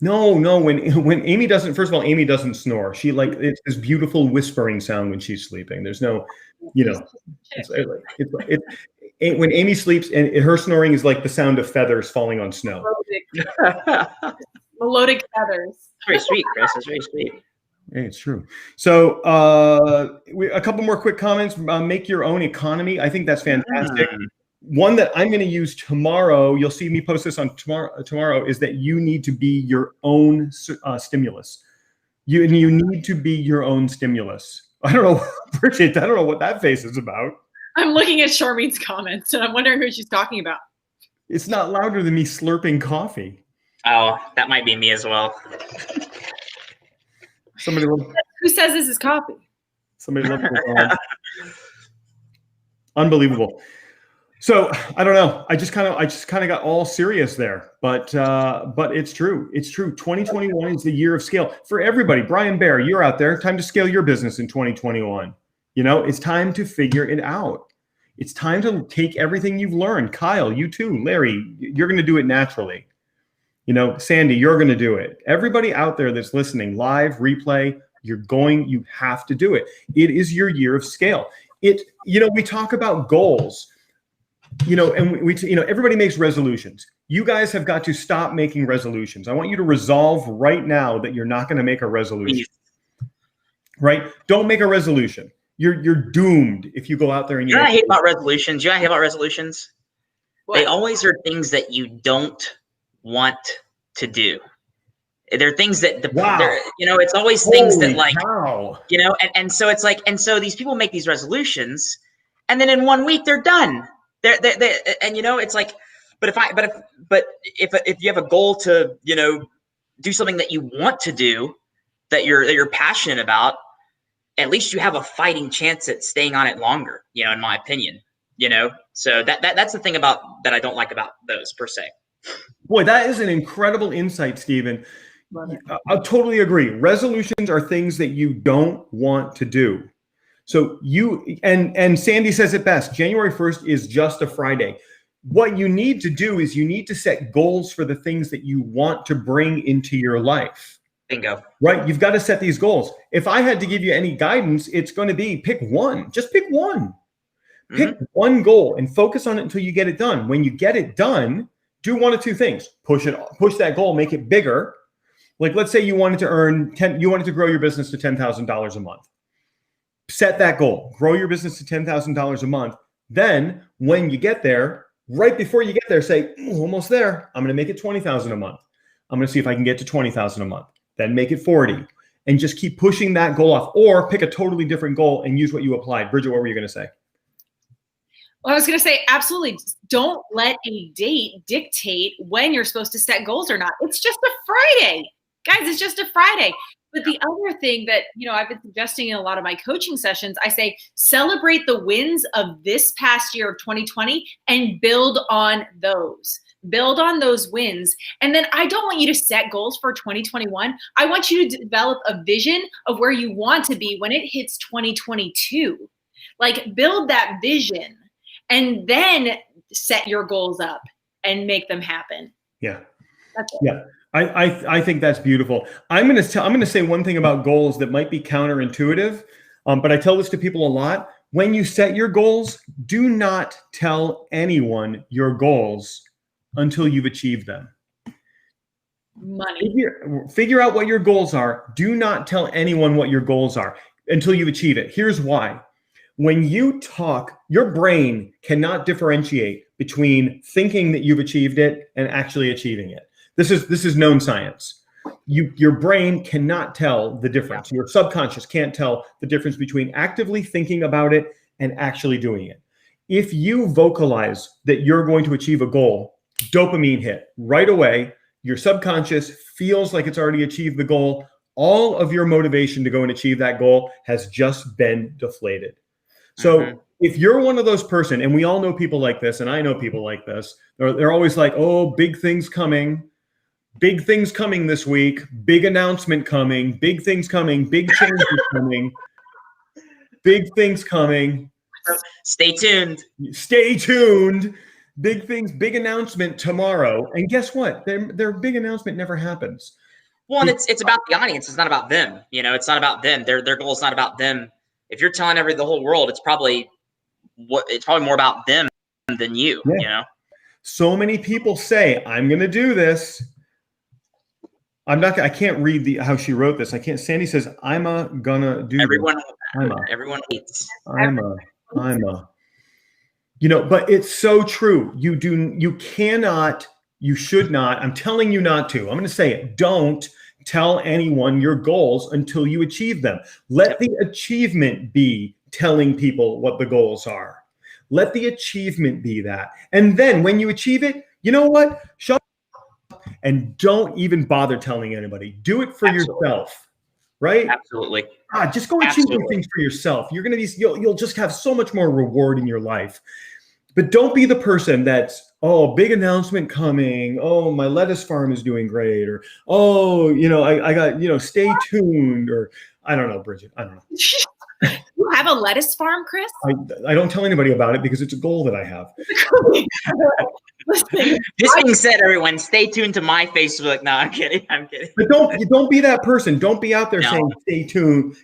[SPEAKER 1] No. When Amy doesn't, first of all, Amy doesn't snore. She it's this beautiful whispering sound when she's sleeping. There's no, when Amy sleeps, and her snoring is like the sound of feathers falling on snow.
[SPEAKER 3] Melodic feathers.
[SPEAKER 2] Very sweet, Chris. That's very sweet.
[SPEAKER 1] Hey, it's true. So a couple more quick comments. Make your own economy. I think that's fantastic. One that I'm going to use tomorrow, you'll see me post this on tomorrow, is that you need to be your own stimulus. You need to be your own stimulus. I don't know, Bridget, I don't know what that face is about.
[SPEAKER 3] I'm looking at Charmine's comments, and I'm wondering who she's talking about.
[SPEAKER 1] It's not louder than me slurping coffee.
[SPEAKER 2] Oh, that might be me as well.
[SPEAKER 3] Who says this is coffee?
[SPEAKER 1] Somebody look. Unbelievable. So I don't know. I just kind of got all serious there, but it's true. It's true. 2021 is the year of scale for everybody. Brian Bear, you're out there. Time to scale your business in 2021. It's time to figure it out. It's time to take everything you've learned. Kyle, you too. Larry, you're going to do it naturally. Sandy, you're going to do it. Everybody out there that's listening, live, replay, you have to do it. It is your year of scale. We talk about goals. And everybody makes resolutions. You guys have got to stop making resolutions. I want you to resolve right now that you're not going to make a resolution. Right? Don't make a resolution. You're doomed if you go out there and
[SPEAKER 2] you know what I hate about resolutions? What? They always are things that you don't want to do. There are things that,
[SPEAKER 1] Wow.
[SPEAKER 2] you know, it's always things
[SPEAKER 1] Holy
[SPEAKER 2] that like,
[SPEAKER 1] cow.
[SPEAKER 2] you know, and so it's like, and so these people make these resolutions and then in 1 week they're done. They're and you know, it's like, but if you have a goal to, you know, do something that you want to do, that you're passionate about, at least you have a fighting chance at staying on it longer, you know, in my opinion, you know? So that's the thing about that I don't like about those per se.
[SPEAKER 1] Boy, that is an incredible insight, Stephen. I totally agree. Resolutions are things that you don't want to do. So and Sandy says it best, January 1st is just a Friday. What you need to do is you need to set goals for the things that you want to bring into your life.
[SPEAKER 2] Bingo.
[SPEAKER 1] Right? You've got to set these goals. If I had to give you any guidance, it's going to be pick one. Just pick one. Pick one goal and focus on it until you get it done. When you get it done, do one of two things. Push that goal, make it bigger. Like, let's say you wanted to grow your business to $10,000 a month. Set that goal, grow your business to $10,000 a month. Then when you get there, right before you get there, say, almost there. I'm going to make it $20,000 a month. I'm going to see if I can get to $20,000 a month. Then make it 40 and just keep pushing that goal off, or pick a totally different goal and use what you applied. Bridget, what were you going to say?
[SPEAKER 3] Well, I was going to say, absolutely. Don't let a date dictate when you're supposed to set goals or not. It's just a Friday. Guys, it's just a Friday. But the other thing that, you know, I've been suggesting in a lot of my coaching sessions, I say, celebrate the wins of this past year of 2020 and build on those. Build on those wins. And then I don't want you to set goals for 2021. I want you to develop a vision of where you want to be when it hits 2022. Like, build that vision and then set your goals up and make them happen.
[SPEAKER 1] Yeah.
[SPEAKER 3] That's it.
[SPEAKER 1] Yeah. I think that's beautiful. I'm going to say one thing about goals that might be counterintuitive, but I tell this to people a lot. When you set your goals, do not tell anyone your goals until you've achieved them.
[SPEAKER 3] Money.
[SPEAKER 1] Figure out what your goals are. Do not tell anyone what your goals are until you achieve it. Here's why. When you talk, your brain cannot differentiate between thinking that you've achieved it and actually achieving it. This is known science. Your brain cannot tell the difference. Your subconscious can't tell the difference between actively thinking about it and actually doing it. If you vocalize that you're going to achieve a goal, dopamine hit right away. Your subconscious feels like it's already achieved the goal. All of your motivation to go and achieve that goal has just been deflated. So if you're one of those person, and we all know people like this, and I know people like this, they're always like, oh, big things coming this week, big announcement coming, big things coming, big changes coming, big things coming.
[SPEAKER 2] Stay tuned.
[SPEAKER 1] Stay tuned. Big things, big announcement tomorrow. And guess what? Their big announcement never happens.
[SPEAKER 2] Well, and it's about the audience. It's not about them. You know, it's not about them. Their goal is not about them. If you're telling the whole world, it's probably more about them than you. Yeah. You know,
[SPEAKER 1] so many people say, "I'm going to do this." I can't read how she wrote this. I can't. Sandy says, "I'm gonna do."
[SPEAKER 2] Everyone hates.
[SPEAKER 1] You know, but it's so true. You cannot, you should not. I'm telling you not to. I'm going to say it. Don't tell anyone your goals until you achieve them. Let the achievement be telling people what the goals are. Let the achievement be that. And then when you achieve it, you know what? Shut up and don't even bother telling anybody. Do it for yourself, right?
[SPEAKER 2] Absolutely.
[SPEAKER 1] Just go achieve things for yourself. You're going to be, you'll just have so much more reward in your life. But don't be the person that's, oh, big announcement coming. Oh, my lettuce farm is doing great. Or, oh, you know, I got, you know, stay tuned. Or I don't know, Bridget. I don't know.
[SPEAKER 3] You have a lettuce farm, Chris?
[SPEAKER 1] I don't tell anybody about it because it's a goal that I have.
[SPEAKER 2] Listen, this being said, everyone, stay tuned to my Facebook. No, I'm kidding.
[SPEAKER 1] But don't be that person. Don't be out there saying, stay tuned.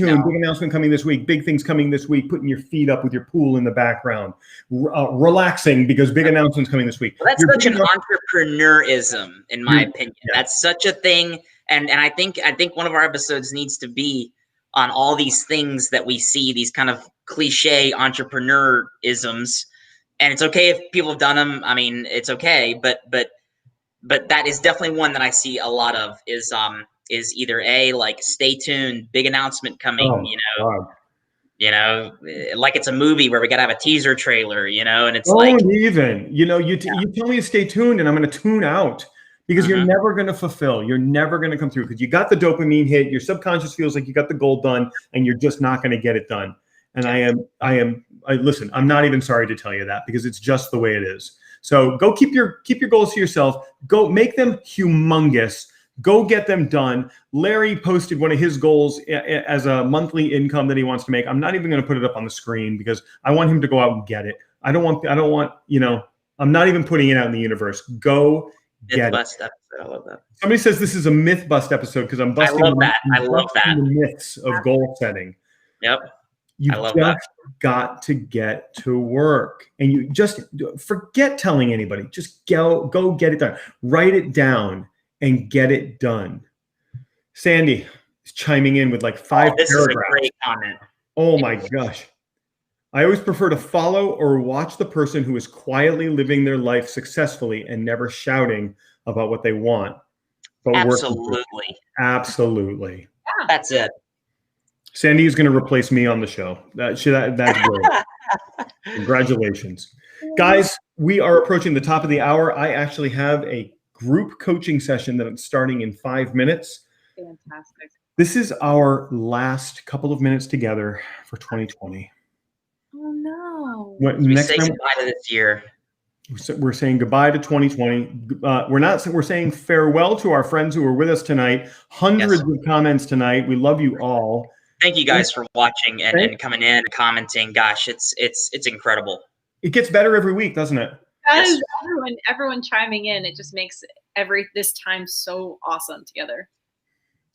[SPEAKER 1] No. Big announcement coming this week. Big things coming this week. Putting your feet up with your pool in the background. Relaxing because big announcements coming this week.
[SPEAKER 2] Well, that's such an entrepreneurism, in my opinion. Yeah. That's such a thing. And I think one of our episodes needs to be on all these things that we see, these kind of cliche entrepreneurisms. And it's okay if people have done them. I mean, it's okay, but but that is definitely one that I see a lot of is either A, like stay tuned, big announcement coming,
[SPEAKER 1] God.
[SPEAKER 2] Like it's a movie where we gotta have a teaser trailer, and it's
[SPEAKER 1] Don't even, you tell me to stay tuned and I'm going to tune out because you're
[SPEAKER 2] Mhm.
[SPEAKER 1] never going to fulfill. You're never going to come through because you got the dopamine hit. Your subconscious feels like you got the goal done and you're just not going to get it done. And listen, I'm not even sorry to tell you that because it's just the way it is. So go keep your goals to yourself. Go make them humongous. Go get them done. Larry posted one of his goals as a monthly income that he wants to make. I'm not even going to put it up on the screen because I want him to go out and get it. I don't want, I'm not even putting it out in the universe. Go get it.
[SPEAKER 2] Episode. I love that.
[SPEAKER 1] Somebody says this is a myth bust episode because I'm busting
[SPEAKER 2] I love that.
[SPEAKER 1] the myths of goal setting.
[SPEAKER 2] Yep.
[SPEAKER 1] You've just got to get to work, and you just forget telling anybody. Just go get it done. Write it down and get it done. Sandy is chiming in with like 5
[SPEAKER 2] this
[SPEAKER 1] paragraphs.
[SPEAKER 2] Is a great comment.
[SPEAKER 1] Oh my gosh. I always prefer to follow or watch the person who is quietly living their life successfully and never shouting about what they want. But
[SPEAKER 2] Absolutely.
[SPEAKER 1] Absolutely.
[SPEAKER 3] Yeah.
[SPEAKER 2] That's it.
[SPEAKER 1] Sandy is going to replace me on the show. That's great. Congratulations. Guys, we are approaching the top of the hour. I actually have a group coaching session that I'm starting in 5 minutes.
[SPEAKER 3] Fantastic.
[SPEAKER 1] This is our last couple of minutes together for 2020.
[SPEAKER 3] Oh no.
[SPEAKER 2] Next time, goodbye to this year.
[SPEAKER 1] We're saying goodbye to 2020. We're saying farewell to our friends who were with us tonight. Hundreds of comments tonight. We love you all.
[SPEAKER 2] Thank you guys for watching and coming in and commenting. Gosh, it's incredible.
[SPEAKER 1] It gets better every week, doesn't it?
[SPEAKER 3] Yes. Everyone chiming in. It just makes this time so awesome together.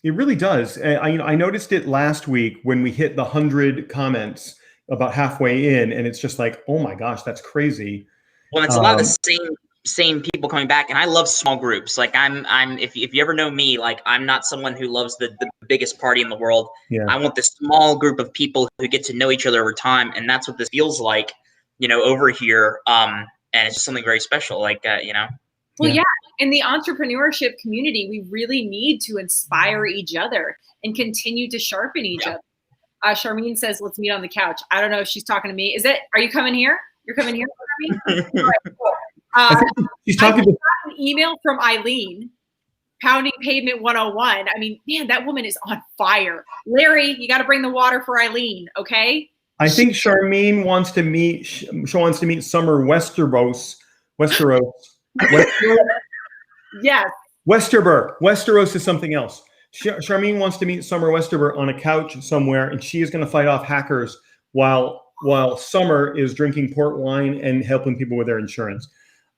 [SPEAKER 1] It really does. I noticed it last week when we hit the 100 comments about halfway in, and it's just like, oh my gosh, that's crazy.
[SPEAKER 2] Well, it's a lot of the same people coming back, and I love small groups. Like if you ever know me, like I'm not someone who loves the biggest party in the world.
[SPEAKER 1] Yeah.
[SPEAKER 2] I want this small group of people who get to know each other over time, and that's what this feels like, over here. And it's just something very special, like
[SPEAKER 3] Well, yeah, in the entrepreneurship community, we really need to inspire each other and continue to sharpen each other. Charmaine says, "Let's meet on the couch." I don't know if she's talking to me. Are you coming here? You're coming here, Charmaine? All right, cool.
[SPEAKER 1] She's talking to
[SPEAKER 3] an email from Eileen, Pounding Pavement 101. I mean, man, that woman is on fire. Larry, you got to bring the water for Eileen, okay?
[SPEAKER 1] I think Charmaine wants to meet. She wants to meet Summer Westeros.
[SPEAKER 3] Yes.
[SPEAKER 1] Westeros is something else. Charmaine wants to meet Summer Westerber on a couch somewhere, and she is going to fight off hackers while Summer is drinking port wine and helping people with their insurance.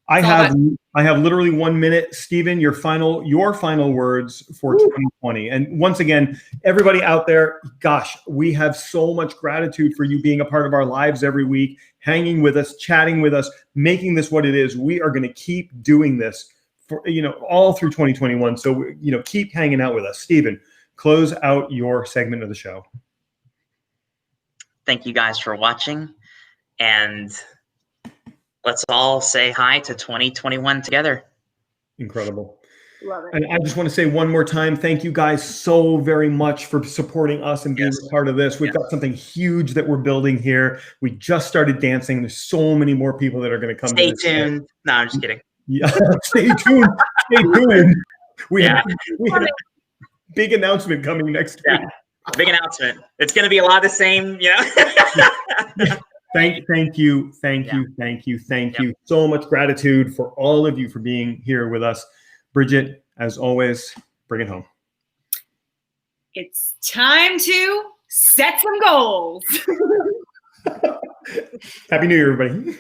[SPEAKER 1] I have literally 1 minute. Stephen, your final words for 2020. And once again, everybody out there, gosh, we have so much gratitude for you being a part of our lives every week, hanging with us, chatting with us, making this what it is. We are going to keep doing this for all through 2021. So keep hanging out with us. Stephen, close out your segment of the show.
[SPEAKER 2] Thank you guys for watching, and let's all say hi to 2021 together.
[SPEAKER 1] Incredible.
[SPEAKER 3] Love it.
[SPEAKER 1] And I just want to say one more time, thank you guys so very much for supporting us and being a part of this. We've got something huge that we're building here. We just started dancing. There's so many more people that are going to come.
[SPEAKER 2] Stay tuned. No, I'm just kidding.
[SPEAKER 1] Yeah, stay tuned. Stay tuned. We have a big announcement coming next week.
[SPEAKER 2] Big announcement. It's going to be a lot of the same,
[SPEAKER 1] Thank you. So much gratitude for all of you for being here with us. Bridget, as always, bring it home.
[SPEAKER 3] It's time to set some goals.
[SPEAKER 1] Happy New Year, everybody.